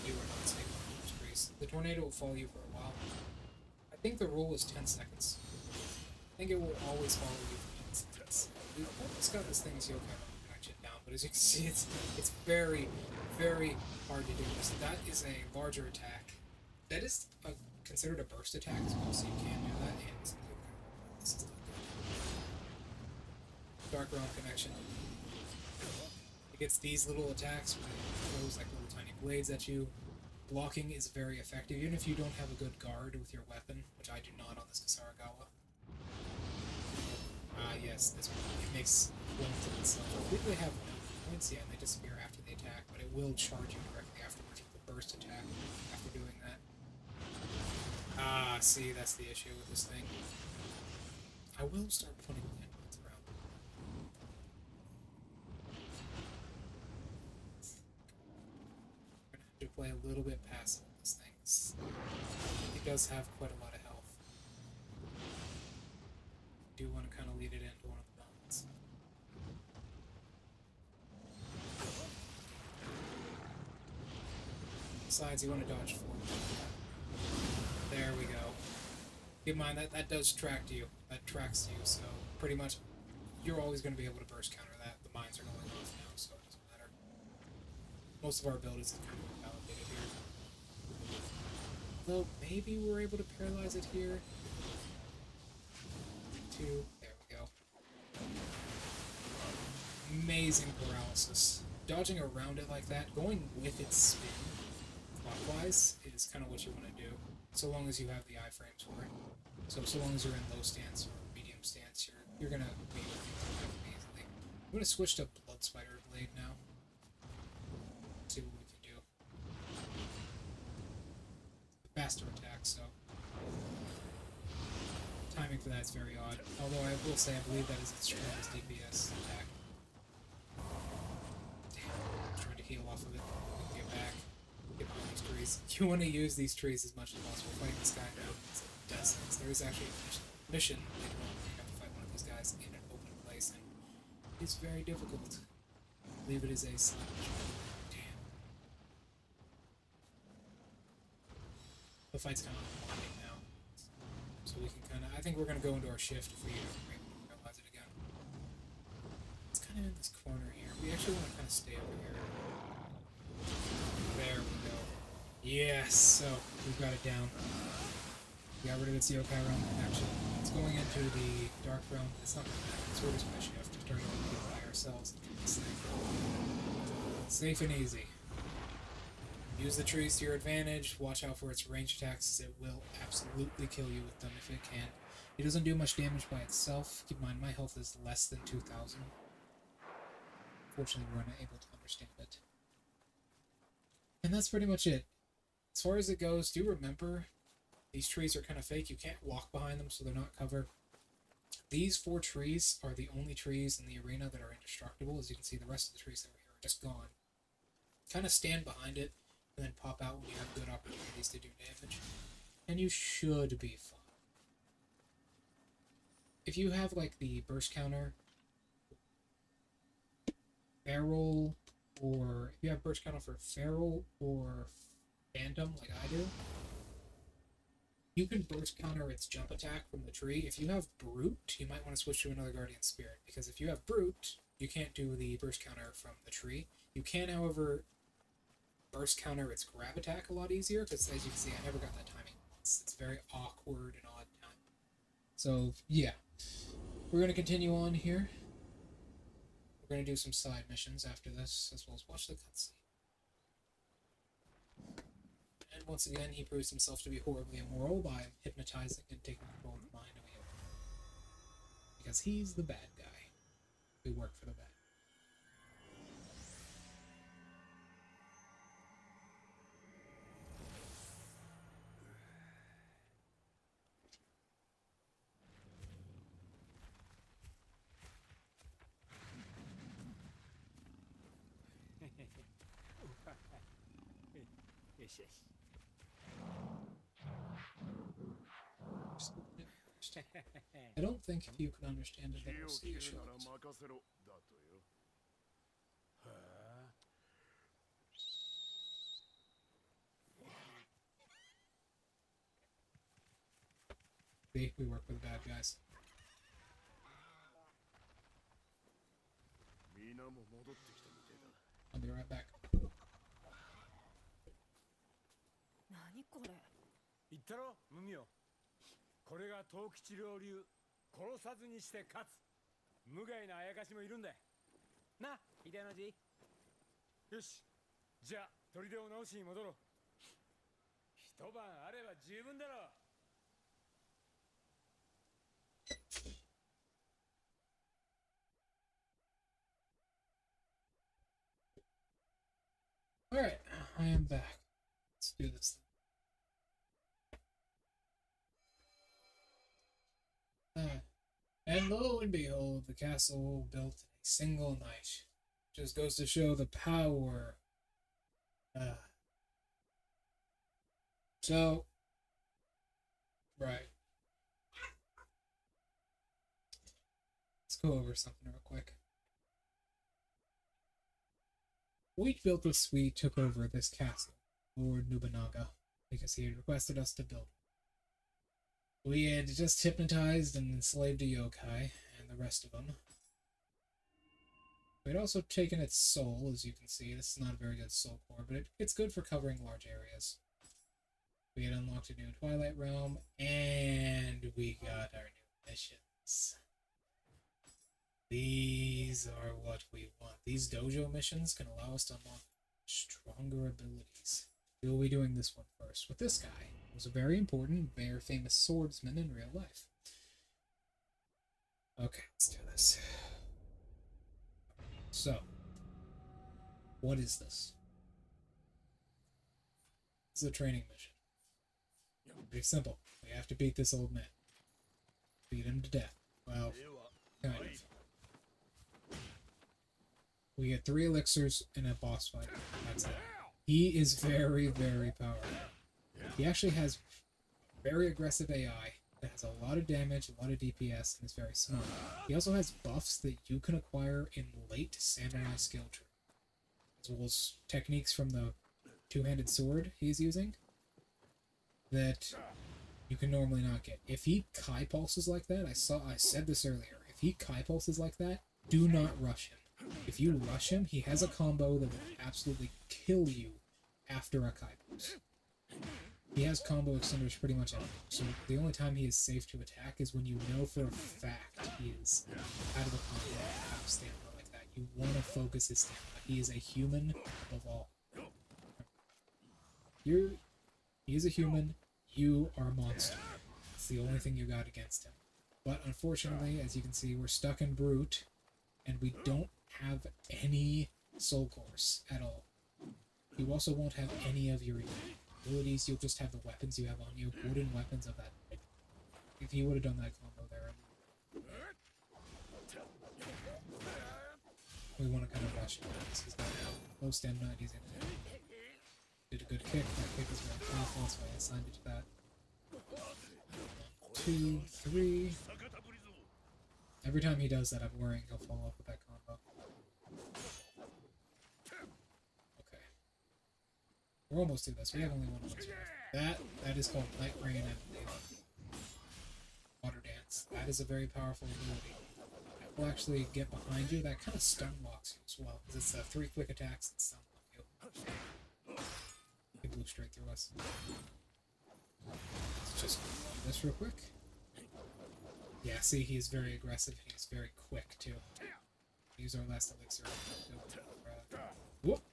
You are not safe on those trees. The tornado will follow you for a while. I think the rule is 10 seconds. I think it will always follow you for 10 seconds. We've almost got this thing's yokai connection down, but as you can see, it's very, very hard to do this. That is a larger attack. That is considered a burst attack as well, so you can do that. And this is not good. Dark Realm connection. It gets these little attacks where it throws like little tiny blades at you. Blocking is very effective, even if you don't have a good guard with your weapon, which I do not on this Kasaragawa. Yes, this one. It makes points of itself. I believe they have points, yeah, and they disappear after the attack, but it will charge you directly afterwards with the burst attack after doing that. See, that's the issue with this thing. I will start putting endpoints around. We're gonna have to play a little bit passive with this thing. It does have quite a lot of health. I do want to kind of lead it into one of the mountains. Besides, you want to dodge forward. There we go. Keep in mind that does track to you. That tracks to you, so pretty much you're always going to be able to burst counter that. The mines are going off now, so it doesn't matter. Most of our abilities are kind of validated here. Though maybe we're able to paralyze it here. There we go. Amazing paralysis. Dodging around it like that, going with its spin clockwise is kind of what you want to do. so long as you have the iframes for it. So long as you're in low stance or medium stance, you're gonna be able to do it easily. I'm gonna switch to Blood Spider Blade now. See what we can do. Faster attack, so timing for that is very odd. Although I will say I believe that is its strongest DPS attack. Damn, I'm trying to heal off of it. Get back. Get behind these trees. You want to use these trees as much as possible. Fighting this guy now is death sentence. There is actually a mission later on where you have to fight one of these guys in an open place, and it's very difficult. I believe it is a slap. Damn. The fight's kind of unwinding now. So we can kind of, I think we're going to go into our shift if we realize it again. It's kind of in this corner here. We actually want to kind of stay over here. There we go. Yes, so we've got it down. We got rid of its yokai realm. Actually, it's going into the dark realm. It's not going to matter. It's we're just going to shift. We're starting to get by ourselves and get this thing. Safe and easy. Use the trees to your advantage. Watch out for its range attacks, as it will absolutely kill you with them if it can. It doesn't do much damage by itself. Keep in mind, my health is less than 2,000. Fortunately, we're unable to understand it. And that's pretty much it. As far as it goes, do remember, these trees are kind of fake. You can't walk behind them, so they're not covered. These 4 trees are the only trees in the arena that are indestructible. As you can see, the rest of the trees over here are just gone. Kind of stand behind it, and then pop out when you have good opportunities to do damage. And you should be fine. If you have, like, the burst counter, Feral, or if you have burst counter for Feral or Phantom, like I do, you can burst counter its jump attack from the tree. If you have Brute, you might want to switch to another Guardian Spirit, because if you have Brute, you can't do the burst counter from the tree. You can, however, burst counter its grab attack a lot easier, because as you can see, I never got that timing once. It's very awkward and odd time. So, yeah. We're going to continue on here. We're going to do some side missions after this, as well as watch the cutscene. And once again, he proves himself to be horribly immoral by hypnotizing and taking control of the mind of Nioh. Because he's the bad guy. We work for the bad. I don't think if you could understand it, that will see a shot. See, we work with bad guys. I'll be right back. 何これ言ったろ無名これが藤吉郎流殺さずにして勝つ無害なあやかしもいるんだな秀の字よしじゃあ砦を直しに戻ろう一晩あれば十分だろう Alright, I am back. Let's do this thing. And lo and behold, the castle built in a single night. Just goes to show the power. So, right. Let's go over something real quick. We built this, we took over this castle, Lord Nobunaga, because he had requested us to build. We had just hypnotized and enslaved a yokai, and the rest of them. We had also taken its soul, as you can see. This is not a very good soul core, but it's good for covering large areas. We had unlocked a new Twilight Realm, and we got our new missions. These are what we want. These dojo missions can allow us to unlock stronger abilities. We will be doing this one first with this guy. He was a very important, very famous swordsman in real life. Okay, let's do this. So, what is this? This is a training mission. Pretty simple. We have to beat this old man. Beat him to death. Well, kind of. We get 3 elixirs in a boss fight. That's it. He is very, very powerful. He actually has very aggressive AI that has a lot of damage, a lot of DPS, and is very smart. He also has buffs that you can acquire in late samurai skill tree, as well as techniques from the two-handed sword he's using that you can normally not get. If he Kai pulses like that, I said this earlier, if he Kai pulses like that, do not rush him. If you rush him, he has a combo that will absolutely kill you after a Kai pulse. He has combo extenders pretty much everywhere, so the only time he is safe to attack is when you know for a fact he is out of the combo and out of stamina like that. You want to focus his stamina. He is a human above all. He is a human, you are a monster. It's the only thing you got against him. But unfortunately, as you can see, we're stuck in Brute, and we don't have any soul cores at all. You also won't have any of your abilities, you'll just have the weapons you have on you, wooden weapons of that type. If he would have done that combo there, we want to kind of rush him. He's got low stamina, he's in there. Did a good kick, that kick is very powerful, that's why I assigned it to that. 1, 2, 3. Every time he does that, I'm worrying he'll follow up with that combo. Okay. We're almost through this. We have only 1 more. That is called Light Rain, I believe. Water Dance. That is a very powerful ability. That will actually get behind you. That kind of stun locks you as well, because it's 3 quick attacks that stun lock you. He blew straight through us. Let's just do this real quick. Yeah, see, he's very aggressive. He's very quick, too. Use our last elixir. Whoop!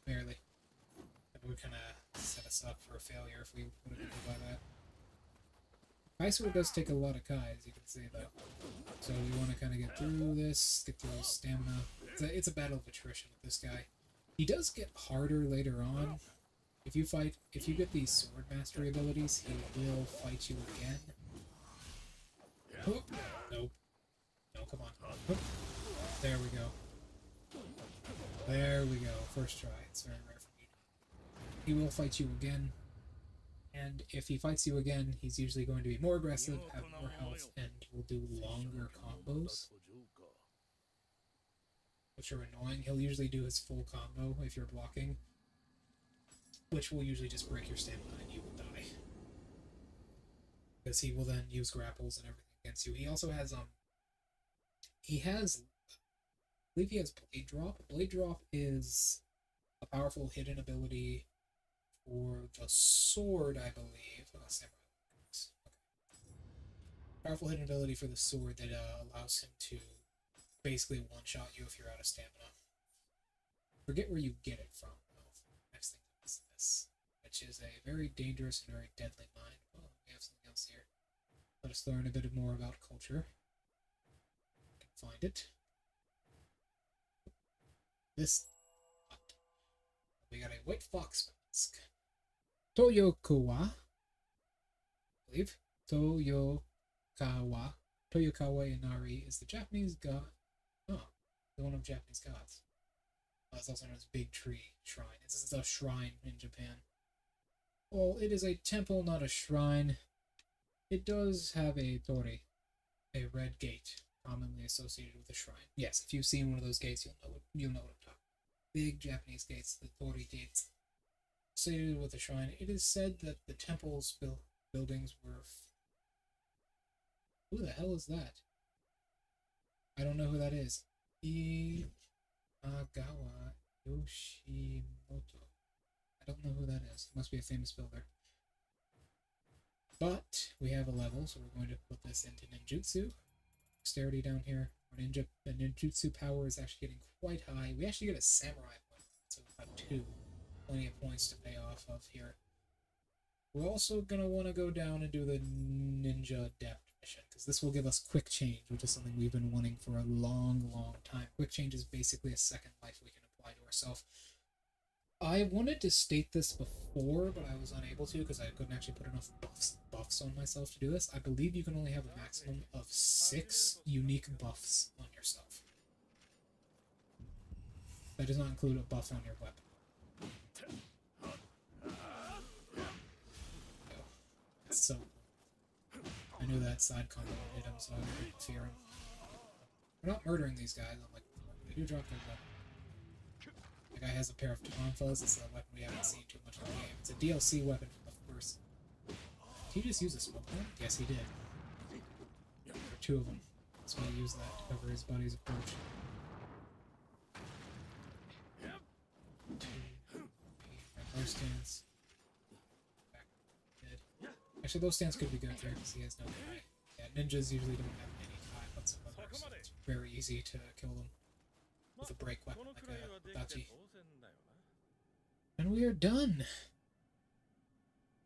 Barely. That would kind of set us up for a failure if we would have been able by that. Icewood does take a lot of Kai, as you can see, though. So we want to kind of get through this, get through his stamina. It's a battle of attrition with this guy. He does get harder later on. If you get these sword mastery abilities, he will fight you again. Oh, nope. No, come on. Oh, there we go. There we go. First try. It's very rare for me. He will fight you again. And if he fights you again, he's usually going to be more aggressive, have more health, and will do longer combos, which are annoying. He'll usually do his full combo if you're blocking, which will usually just break your stamina and you will die. Because he will then use grapples and everything against you. He also has, I believe he has Blade Drop. Blade Drop is a powerful hidden ability for the sword, I believe. Oh, samurai. Okay. Powerful hidden ability for the sword that allows him to basically one-shot you if you're out of stamina. Forget where you get it from, though. Next thing is this, which is a very dangerous and very deadly mine. Well, we have something else here. Let us learn a bit more about culture. I can find it. This. We got a white fox mask. Toyokawa. I believe. Toyokawa. Toyokawa Inari is the Japanese god. Oh, the one of Japanese gods. It's also known as Big Tree Shrine. This is a shrine in Japan. Well, it is a temple, not a shrine. It does have a tori, a red gate, commonly associated with a shrine. Yes, if you've seen one of those gates, you'll know what I'm talking about. Big Japanese gates, the tori gates, associated with a shrine. It is said that the temple's buildings were. Who the hell is that? I don't know who that is. Agawa Yoshimoto. I don't know who that is. It must be a famous builder. But we have a level, so we're going to put this into ninjutsu. Dexterity down here. Our ninjutsu power is actually getting quite high. We actually get a samurai point, so about 2. Plenty of points to pay off of here. We're also gonna want to go down and do the Ninja Adept mission, because this will give us quick change, which is something we've been wanting for a long, long time. Quick change is basically a second life we can apply to ourselves. I wanted to state this before, but I was unable to because I couldn't actually put enough buffs on myself to do this. I believe you can only have a maximum of 6 unique buffs on yourself. That does not include a buff on your weapon. So, I knew that side combo hit him, so I didn't fear him. We're not murdering these guys. I'm like, they do drop their weapon. The guy has a pair of tonfas. It's a weapon we haven't seen too much in the game. It's a DLC weapon from the first. Did he just use a smoke bomb? Yes, he did. There are 2 of them. So he used that to cover his buddy's approach. Our stance. Back. Dead. Actually, those stands could be good there because he has no guy. Yeah, ninjas usually don't have any time whatsoever, so it's very easy to kill them with a break weapon like a Dachi. And we are done!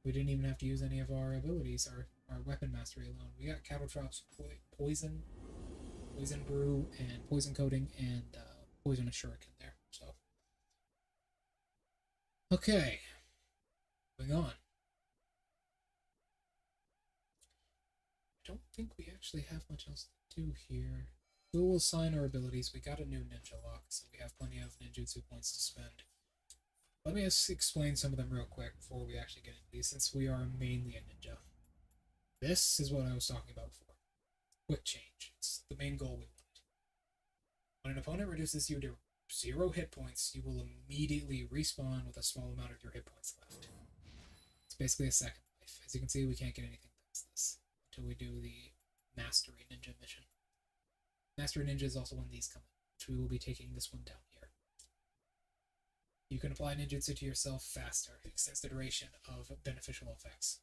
We didn't even have to use any of our abilities, our weapon mastery alone. We got cattle drops, poison brew, and poison coating, and poisonous shuriken there, so. Okay. Moving on. I don't think we actually have much else to do here. We will assign our abilities. We got a new ninja lock, so we have plenty of ninjutsu points to spend. Let me just explain some of them real quick before we actually get into these, since we are mainly a ninja. This is what I was talking about before. Quick change. It's the main goal we want. When an opponent reduces you to 0 hit points, you will immediately respawn with a small amount of your hit points left. It's basically a second life. As you can see, we can't get anything past this until we do the Mastery Ninja mission. Mastery Ninja is also when these come in, which we will be taking this one down here. You can apply ninjutsu to yourself faster. It extends the duration of beneficial effects.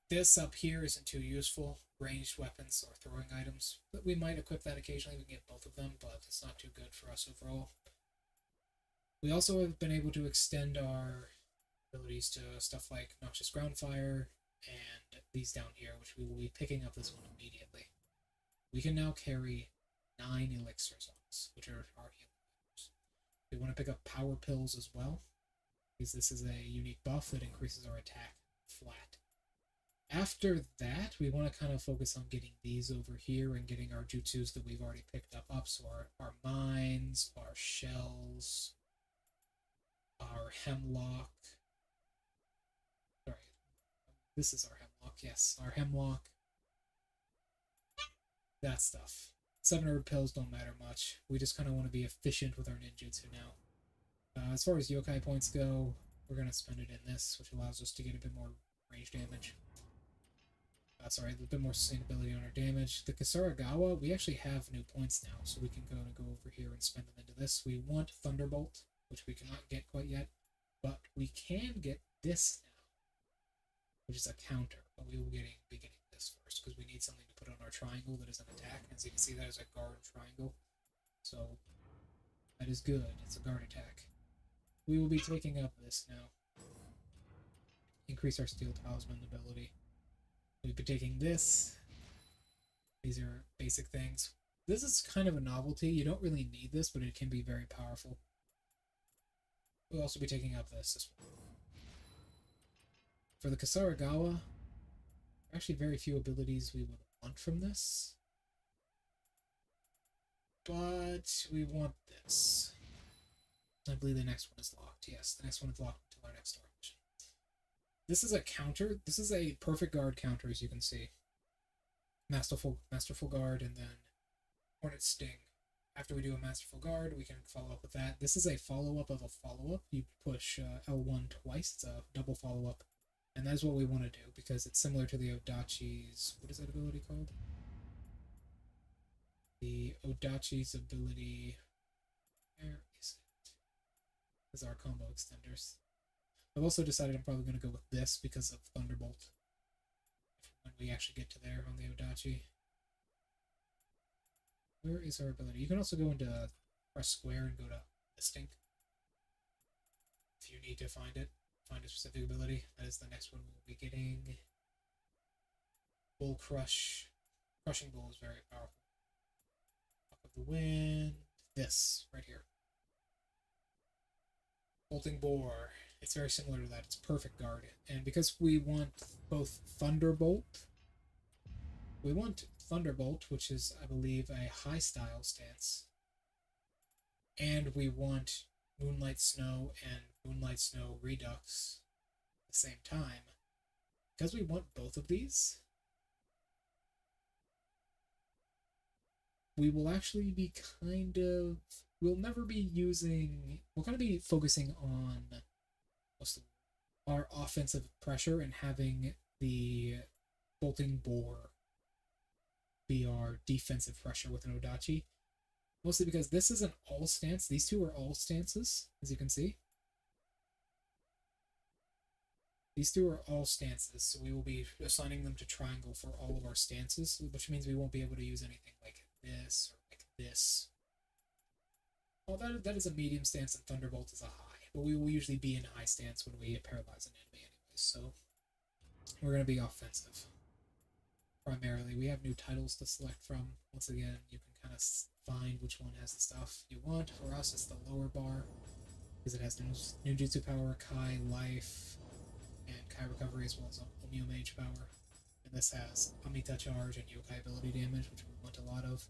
This up here isn't too useful. Ranged weapons or throwing items. But we might equip that occasionally. We can get both of them, but it's not too good for us overall. We also have been able to extend our abilities to stuff like Noxious Ground Fire and these down here, which we will be picking up this one immediately. We can now carry 9 elixirs on us, which are our healing items. We want to pick up Power Pills as well, because this is a unique buff that increases our attack flat. After that, we want to kind of focus on getting these over here and getting our jutsus that we've already picked up. So our mines, our shells, our hemlock. Sorry, this is our hemlock. Yes, our hemlock. That stuff. 700 pills don't matter much. We just kind of want to be efficient with our ninjutsu now. As far as yokai points go, we're going to spend it in this, which allows us to get a bit more range damage. Sorry, a bit more sustainability on our damage. The Kasaragawa, we actually have new points now, so we can go over here and spend them into this. We want Thunderbolt, which we cannot get quite yet, but we can get this now, which is a counter, but we will be getting this first, because we need something to put on our triangle that is an attack. As you can see, that is a guard triangle, so that is good. It's a guard attack. We will be taking up this now. Increase our Steel Talisman ability. We'll be taking this. These are basic things. This is kind of a novelty. You don't really need this, but it can be very powerful. We'll also be taking up this one. For the Kasaragawa, actually very few abilities we would want from this. But we want this. I believe the next one is locked. Yes, the next one is locked until our next mission. This is a counter. This is a perfect guard counter, as you can see. Masterful Guard, and then Hornet Sting. After we do a Masterful Guard, we can follow up with that. This is a follow-up of a follow-up. You push L1 twice. It's a double follow-up. And that's what we want to do, because it's similar to the Odachi's... What is that ability called? The Odachi's ability... Where is it? Is our combo extenders. I've also decided I'm probably going to go with this because of Thunderbolt. When we actually get to there on the Odachi. Where is our ability? You can also go into press square and go to listing. If you need to find it. find a specific ability. That is the next one we'll be getting. Bull Crush. Crushing Bull is very powerful. Top of the Wind. This, right here. Bolting Boar. It's very similar to that. It's perfect guard. And because we want both Thunderbolt, which is, I believe, a high style stance, and we want Moonlight Snow and Moonlight Snow Redux at the same time. Because we want both of these, we will actually be we'll never be using, we'll kind of be focusing on our offensive pressure and having the Bolting Boar be our defensive pressure with an Odachi. Mostly because this is an all stance. These two are all stances, as you can see. These two are all stances, so we will be assigning them to triangle for all of our stances, which means we won't be able to use anything like this or like this. Well, that is a medium stance and Thunderbolt is a high, but we will usually be in high stance when we paralyze an enemy anyways, so we're going to be offensive. Primarily, we have new titles to select from. Once again, you can kind of find which one has the stuff you want. For us, it's the lower bar, because it has Ninjutsu power, Kai life, and Kai recovery, as well as Omeo mage power. And this has Amita charge and yokai ability damage, which we want a lot of.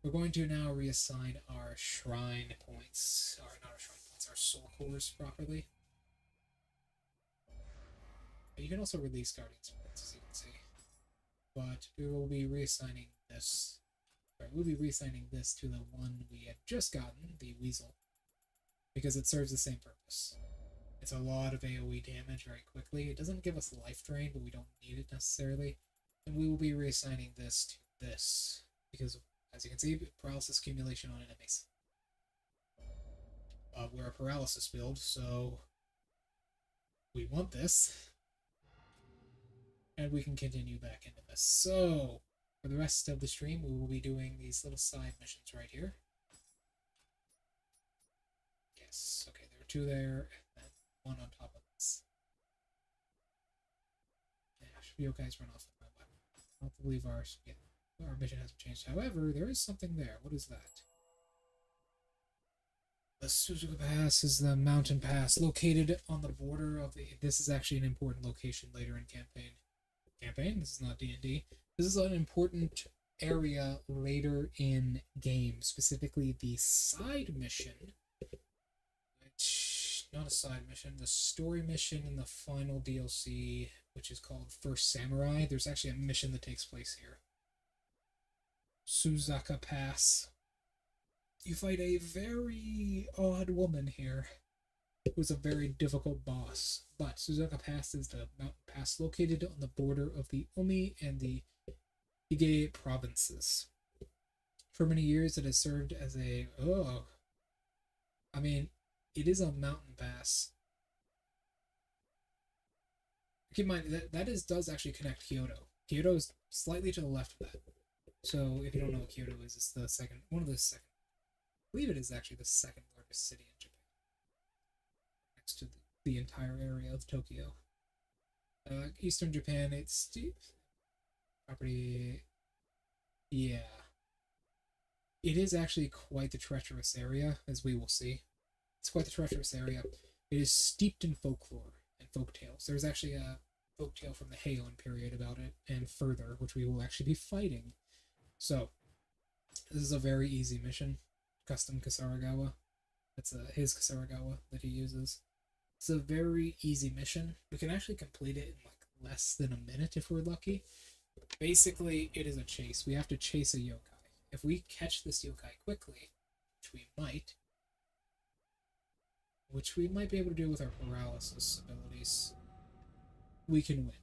We're going to now reassign our shrine points, or not our shrine points, our soul cores properly. But you can also release guardian spirits, as you can see. But we will be reassigning this. We'll be reassigning this to the one we had just gotten, the Weasel, because it serves the same purpose. It's a lot of AoE damage very quickly. It doesn't give us life drain, but we don't need it necessarily. And we will be reassigning this to this, because as you can see, paralysis accumulation on enemies. We're a paralysis build, so we want this. And we can continue back into this. So, for the rest of the stream, we will be doing these little side missions right here. Yes, okay, there are two there, and then one on top of this. Yeah, Yokai run off with my weapon. I don't believe our mission hasn't changed. However, there is something there. What is that? The Suzuka Pass is the mountain pass located on the border of the... This is actually an important location later in campaign. This is not D&D. This is an important area later in game, specifically the side mission, which, not a side mission, the story mission in the final DLC, which is called First Samurai. There's actually a mission that takes place here. Suzuka Pass. You fight a very odd woman here, who's a very difficult boss. But Suzuka Pass is the mountain pass located on the border of the Omi and the Hige provinces. For many years, it has served as a... it is a mountain pass. Keep in mind, that does actually connect Kyoto. Kyoto is slightly to the left of that. So, if you don't know what Kyoto is, it's the second... I believe it is actually the second largest city in Japan, next to the entire area of Tokyo. Eastern Japan, it's steep. Property... Yeah. It is actually quite the treacherous area, as we will see. It's quite the treacherous area. It is steeped in folklore and folk tales. There's actually a folk tale from the Heian period about it, and further, which we will actually be fighting. So, this is a very easy mission. Custom Kasaragawa. That's his Kasaragawa that he uses. It's a very easy mission. We can actually complete it in like less than a minute if we're lucky. Basically, it is a chase. We have to chase a yokai. If we catch this yokai quickly, which we might be able to do with our paralysis abilities, we can win.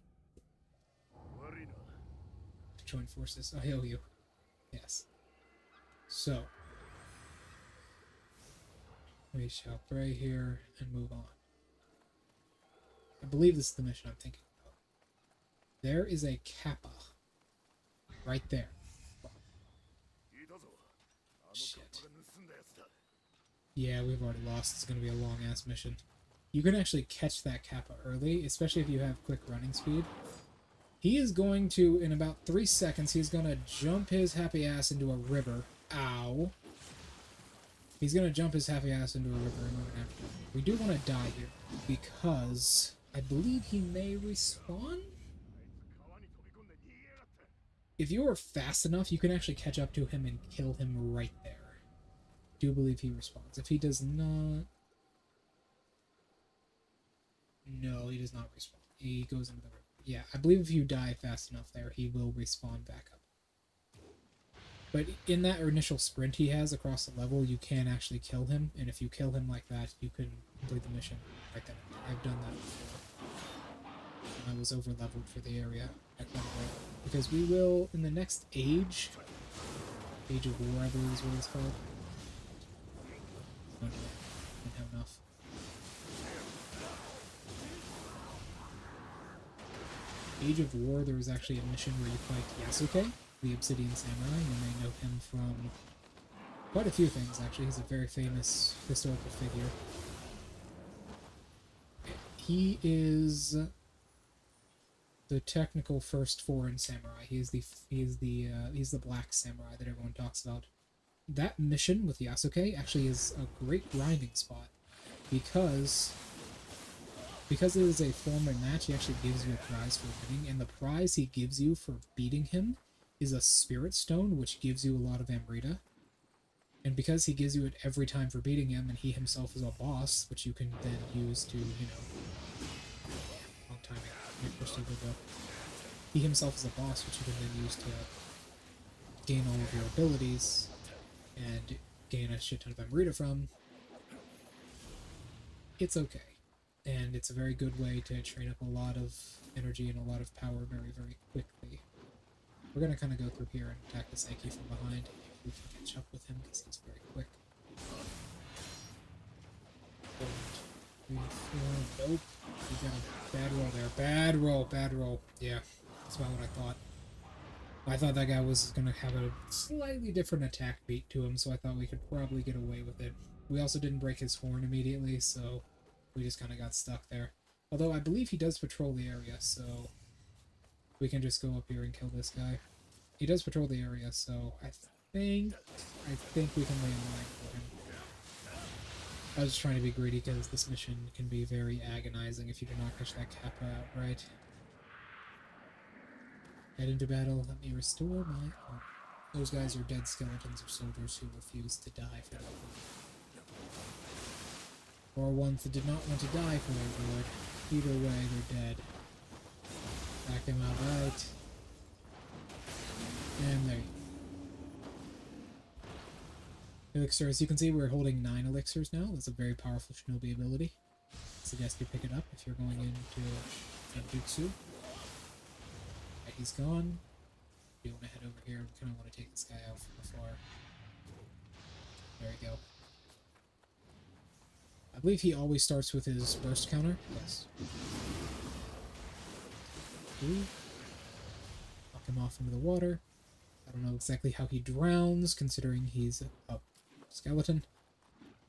Join forces. I owe you. Yes. So, we shall pray here and move on. I believe this is the mission I'm thinking of. There is a kappa. Right there. Shit. Yeah, we've already lost. It's gonna be a long-ass mission. you can actually catch that Kappa early, especially if you have quick running speed. He is going to, in about 3 seconds, he's going to jump his happy ass into a river. Ow. He's going to jump his happy ass into a river and we're going to We do want to die here, because I believe he may respawn? If you are fast enough, you can actually catch up to him and kill him right there. I do believe he respawns. If he does not... No, he does not respawn. He goes into the river. Yeah, I believe if you die fast enough there, he will respawn back up. But in that initial sprint he has across the level, you can actually kill him, and if you kill him like that, you can complete the mission right then. I've done that before. I was over-leveled for the area at that point. Because we will, in the next Age of War, I believe is what it's called. Oh, no, I didn't have enough. Age of War, there was actually a mission where you fight Yasuke, the Obsidian Samurai. You may know him from quite a few things, actually. He's a very famous historical figure. He is the technical first foreign samurai. He's the black samurai that everyone talks about. That mission with Yasuke actually is a great grinding spot because it is a formal match. He actually gives you a prize for winning, and the prize he gives you for beating him is a spirit stone, which gives you a lot of Amrita. And because he gives you it every time for beating him, and he himself is a boss, which you can then use to, long time ago. He himself is a boss, which you can then use to gain all of your abilities and gain a shit ton of Amrita from. It's okay. And it's a very good way to train up a lot of energy and a lot of power very, very quickly. We're going to kind of go through here and attack the Psyche from behind. If we can catch up with him, because he's very quick. Nope. We got a bad roll there. Bad roll, bad roll. Yeah, that's about what I thought. I thought that guy was going to have a slightly different attack beat to him, so I thought we could probably get away with it. We also didn't break his horn immediately, so we just kind of got stuck there. Although I believe he does patrol the area, so we can just go up here and kill this guy. He does patrol the area, so I think we can lay a line for him. I was just trying to be greedy because this mission can be very agonizing if you do not catch that Kappa out right. Head into battle, let me restore my... Oh, those guys are dead skeletons of soldiers who refuse to die for their lord. Or ones that did not want to die for their lord. Either way, they're dead. Back him out right. And there you go. Elixir, as you can see, we're holding 9 elixirs now. That's a very powerful shinobi ability. I suggest you pick it up if you're going into Jutsu. Right, he's gone. You want to head over here. We kind of want to take this guy out from afar. There we go. I believe he always starts with his burst counter. Yes. Knock him off into the water. I don't know exactly how he drowns, considering he's a skeleton.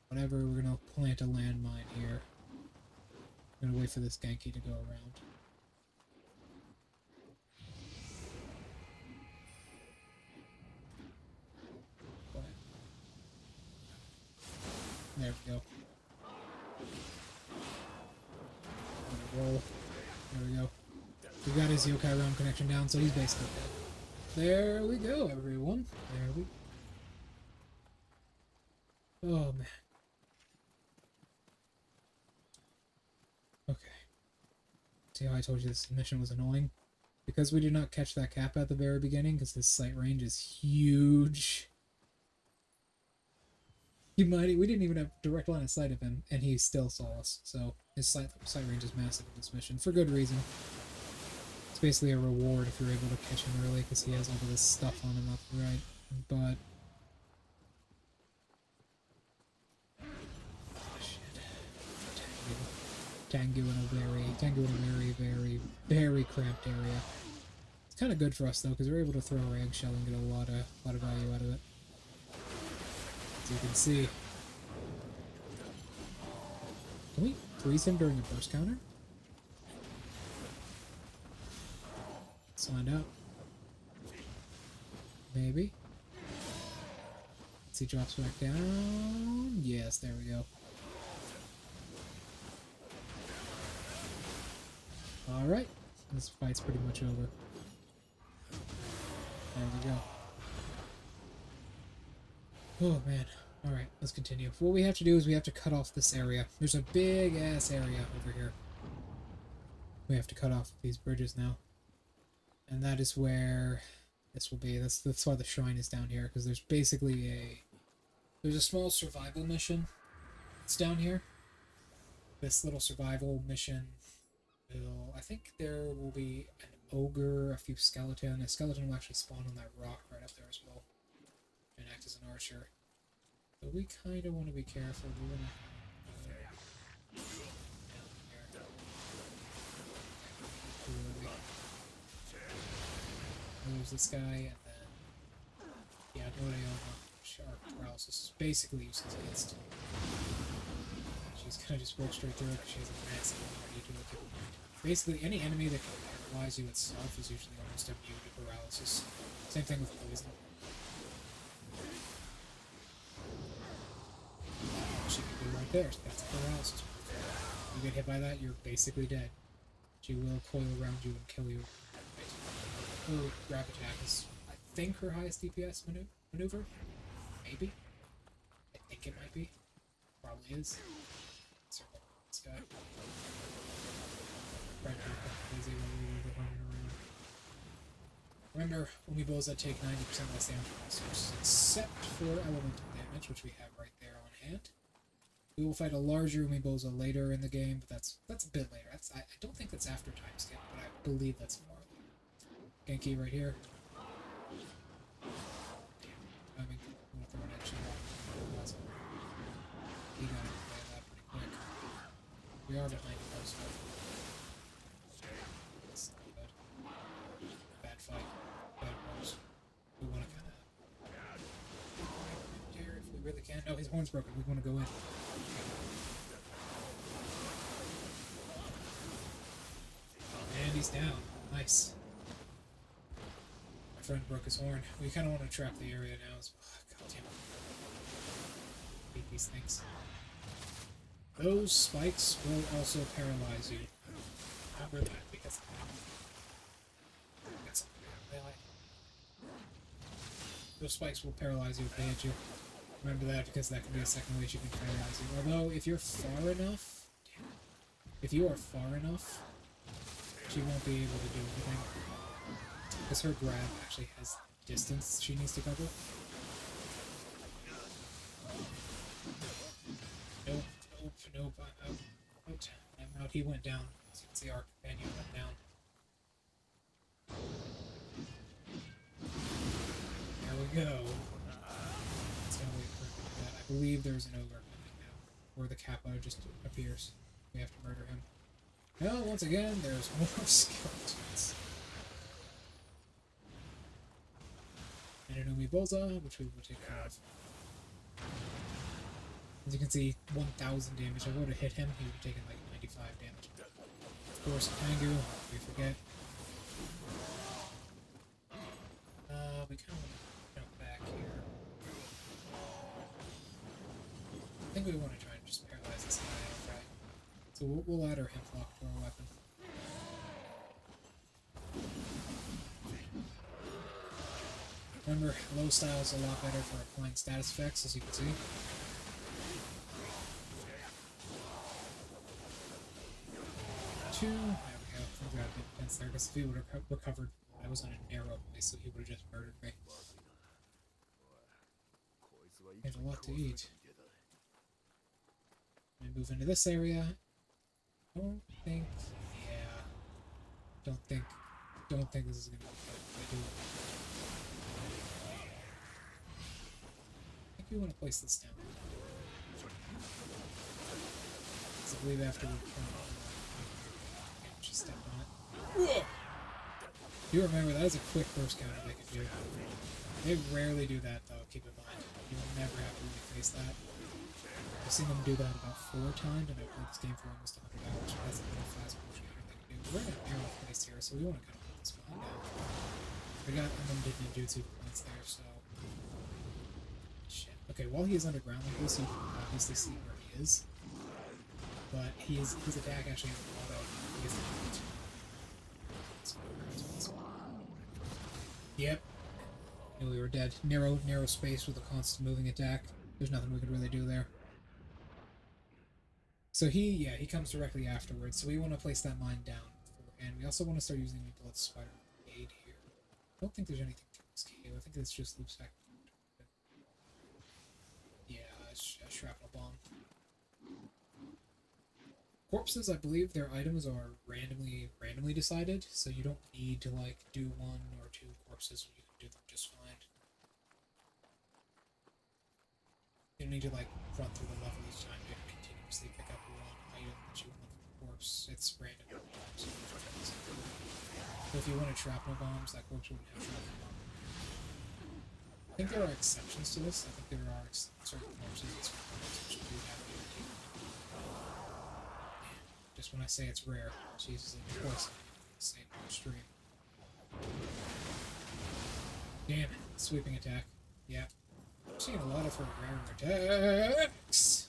Whatever, we're gonna plant a landmine here. I'm gonna wait for this Genki to go around. There we go. Roll. There we go. We got his yokai realm connection down, so he's basically dead. There we go, everyone. There we... Oh, man. Okay. See how I told you this mission was annoying? Because we did not catch that Kappa at the very beginning, because his sight range is huge. We didn't even have direct line of sight of him, and he still saw us. So his sight range is massive in this mission, for good reason. It's basically a reward if you're able to catch him early, because he has all of this stuff on him up the right. But... Tengu in a very, very cramped area. It's kind of good for us though, because we're able to throw our eggshell and get a lot of value out of it. As you can see. Can we freeze him during a burst counter? Let's find out. Maybe. Let's see, drops back down. Yes, there we go. Alright. This fight's pretty much over. There we go. Oh, man. Alright, let's continue. What we have to do is we have to cut off this area. There's a big-ass area over here. We have to cut off these bridges now. And that is where this will be. That's why the shrine is down here, because there's basically there's a small survival mission. It's down here. This little survival mission will, I think there will be an ogre, a few skeleton. A skeleton will actually spawn on that rock right up there as well, and act as an archer. But we kind of want to be careful. We want to lose this guy, and then yeah, Nioh sharp paralysis is basically useless against. She's gonna just walk straight through it because she has a massive already to look at. Basically, any enemy that can paralyze you itself is usually almost immune to paralysis. Same thing with poison. She can do right there. That's paralysis. You get hit by that, you're basically dead. She will coil around you and kill you. Her grab attack is, I think, her highest DPS maneuver? Maybe? I think it might be. Probably is. Circle this guy. Remember, Umibos that take 90% less damage from monsters, except for elemental damage, which we have right there on hand. We will fight a larger Umiboza later in the game, but that's a bit later. I don't think that's after time skip, but I believe that's far. Genki right here. I mean, I'm gonna throw an edge shot. He got it by that pretty quick. We are behind him though, so that's not good. Bad fight. Bad rolls. We want to kind of here if we really can. No, his horn's broken. We want to go in. And he's down. Nice. My friend broke his horn. We kind of want to trap the area now. God damn it. Hate these things. Those spikes will also paralyze you. Remember that because that's those spikes will paralyze you if they hit you. Remember that because that can be a second way she can paralyze you. Although if you're far enough, if you are far enough, she won't be able to do anything. Because her grab actually has distance she needs to cover. Nope, nope, nope, I'm out. I'm out. He went down. As you can see, our companion went down. There we go. That's gonna wait for that. I believe there's an ogre coming now. Or the Kappa just appears. We have to murder him. Well, once again, there's more skeletons. And an Umiboza, which we will take care of. As you can see, 1,000 damage. If I would have hit him, he would have taken like 95 damage. Of course, Tengu, we forget. We kind of want to jump back here. I think we want to try and just paralyze this guy outright. So we'll add our hemlock to our weapon. Remember, low style is a lot better for applying status effects, as you can see. There we go. I got a bit intense there, because if he would have recovered, I was in a narrow place, so he would have just murdered me. He had a lot to eat. Let me move into this area. Don't think this is gonna be good. I do. I think we want to place this down. Because I believe after we she stepped on it. Whoa! You remember that is a quick burst counter they can do. They rarely do that though, keep in mind. You will never have to really face that. I've seen them do that about 4 times, and I've played this game for almost 100 hours. That's a little fast motion everything to do. We're in a narrow place here, so we want to kind of put this mine down. We got unlimited ninjutsu points there, so... Shit. Okay, while he is underground like this, you can obviously see where he is. But his attack actually has a lot of... Yep. And we were dead. Narrow space with a constant moving attack. There's nothing we could really do there. So he comes directly afterwards. So we want to place that mine down beforehand. We also want to start using the Blood Spider Brigade here. I don't think there's anything through this cave. I think this just loops back. Yeah, a shrapnel bomb. Corpses, I believe their items are randomly decided, so you don't need to like do 1 or 2 corpses. You can do them just fine. You don't need to like run through the level each time to continuously pick up one item that you want from the corpse. It's random. So if you wanted shrapnel bombs, that corpse wouldn't have shrapnel bombs. I think there are exceptions to this. I think there are certain corpses and certain corpses which do have the just when I say it's rare, Jesus, it twice the same stream. Damn it. Sweeping attack. Yeah. I'm seeing a lot of her rare attacks.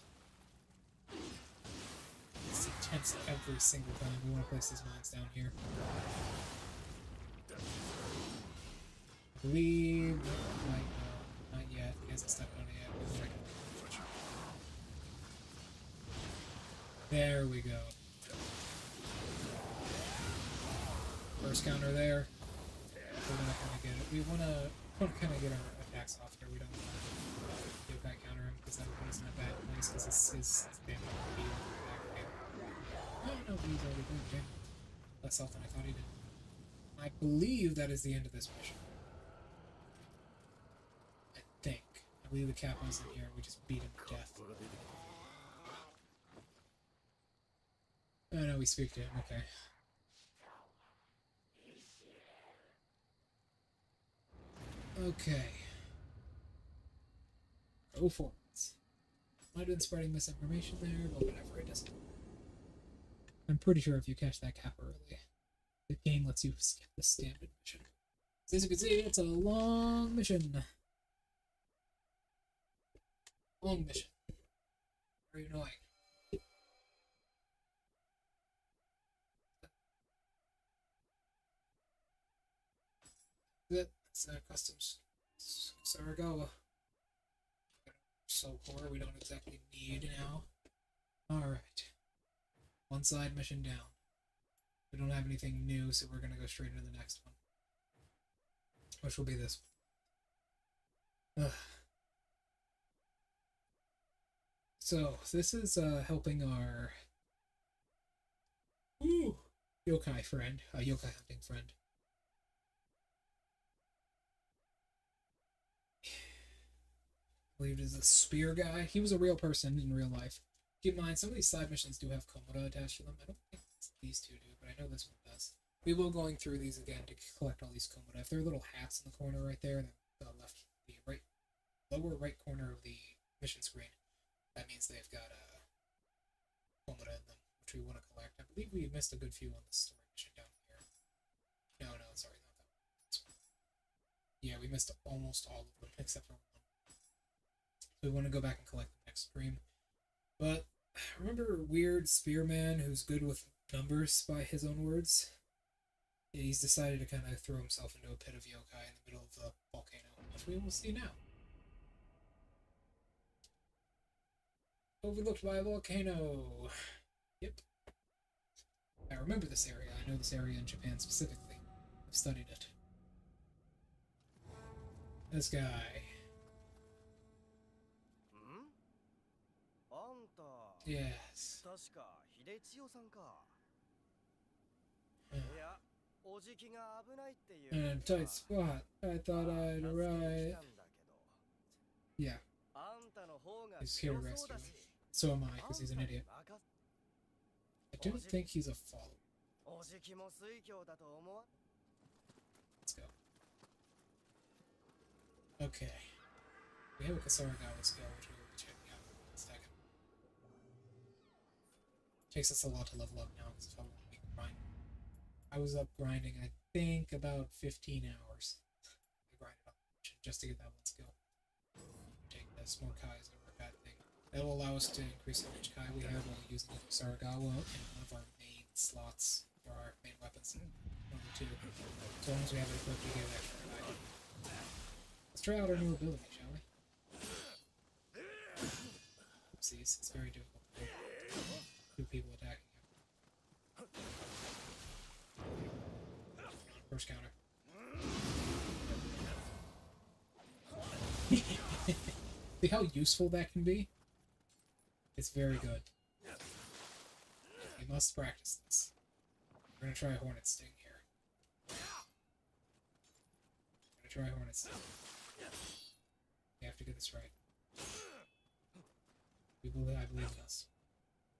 It's intense every single time. We want to place these mines down here. I believe... not yet. He hasn't stepped on it yet. There we go. First counter there. We're gonna kind of get it. We wanna kind of get our attacks off here. We don't want to yokai counter him because that would put us in a bad place because his damage would be back. Oh no, he's already doing damage. Less health than I thought he did. I believe that is the end of this mission. I think. I believe the Kappa's in here. We just beat him to death. Oh no, we speak to him. Okay. Okay. Go forwards. Might have been spreading misinformation there, but whatever, it doesn't. I'm pretty sure if you catch that Kappa early, the game lets you skip the standard mission. As you can see, it's a long mission. Long mission. Very annoying. That's customs. Saragawa. So poor, we don't exactly need now. Alright. One side mission down. We don't have anything new, so we're gonna go straight into the next one. Which will be this one. So, this is helping our yokai friend, yokai hunting friend. I believe it is a spear guy. He was a real person in real life. Keep in mind, some of these side missions do have komoda attached to them. I don't think these two do, but I know this one does. We will going through these again to collect all these komoda. If there are little hats in the corner right there, the lower right corner of the mission screen, that means they've got komoda in them, which we want to collect. I believe we missed a good few on the story mission down here. No, sorry, not that one. Yeah, we missed almost all of them, except for one. So we want to go back and collect the next stream. But remember Weird Spearman who's good with numbers by his own words? Yeah, he's decided to kind of throw himself into a pit of yokai in the middle of the volcano, which we will see now. Overlooked by a volcano. Yep. I remember this area. I know this area in Japan specifically. I've studied it. This guy. Yes. In a tight spot. I thought I'd arrive. Yeah. He's here to rescue me. So am I, because he's an idiot. I don't think he's a follower. Let's go. Okay. We have a Kasaragawa skill, which we will be checking out in a second. Takes us a lot to level up now because of how long we grind. I was up grinding, I think, about 15 hours. I grinded on just to get that one skill. Take this. More Kai is never a bad thing. That will allow us to increase how much Kai we have while using Saragawa in one of our main slots for our main weapons. One or two. So long as we have it equipped, we get extra Kai. Let's try out our new ability, shall we? Oopsies, it's very difficult to do. Two people attacking him. First counter. See how useful that can be? It's very good. You must practice this. We're gonna try Hornet Sting here. We're gonna try Hornet Sting. We have to get this right. I believe in us.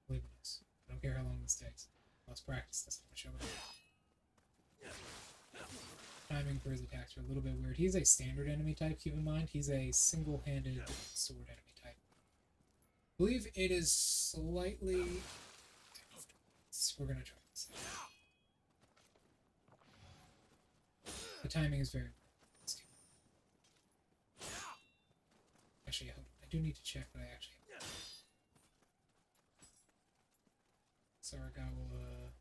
Believe in us. I don't care how long this takes. Let's practice this. I'm gonna show it. Timing for his attacks are a little bit weird. He's a standard enemy type, keep in mind. He's a single-handed sword enemy type. I believe it is slightly... We're gonna try this. The timing is very weird. Actually, I do need to check that I actually have. Saragawa...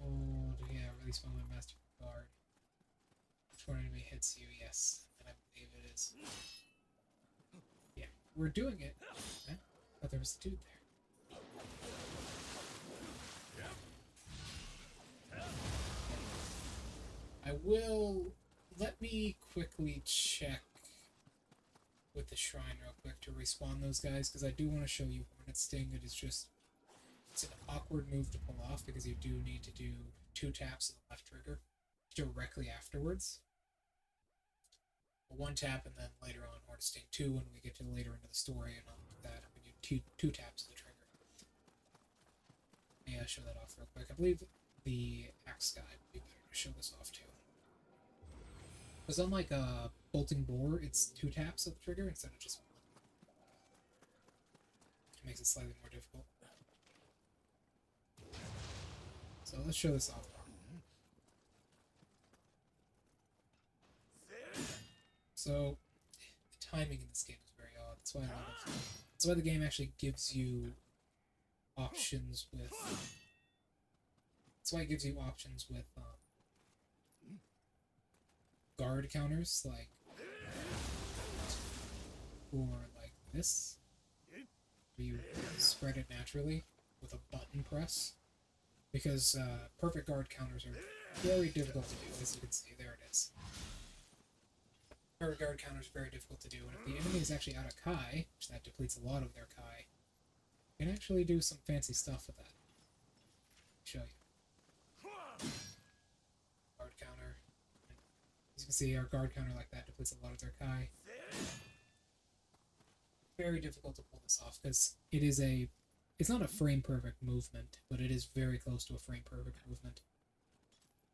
Oh, yeah, release moment, master guard. Which one enemy hits you? Yes, and I believe it is. Yeah, we're doing it. Huh? But there was a dude there. I will... Let me quickly check with the shrine real quick to respawn those guys, because I do want to show you Hornet Sting. It is just... It's an awkward move to pull off because you do need to do 2 taps of the left trigger directly afterwards. 1 tap and then later on Hornet Sting 2 when we get to later into the story and all of that. We do two taps of the trigger. May I show that off real quick? I believe the axe guy would be better to show this off too. Because unlike a bolting boar, it's 2 taps of the trigger instead of just 1. It makes it slightly more difficult. So let's show this off. So the timing in this game is very odd. That's why the game actually gives you options with. That's why it gives you options with guard counters like, or like this, where you spread it naturally with a button press. Because perfect guard counters are very difficult to do, as you can see. There it is. Perfect guard counters are very difficult to do, and if the enemy is actually out of Kai, which that depletes a lot of their Kai, you can actually do some fancy stuff with that. I'll show you. Guard counter. As you can see, our guard counter like that depletes a lot of their Kai. Very difficult to pull this off, because it is a... It's not a frame-perfect movement, but it is very close to a frame-perfect movement.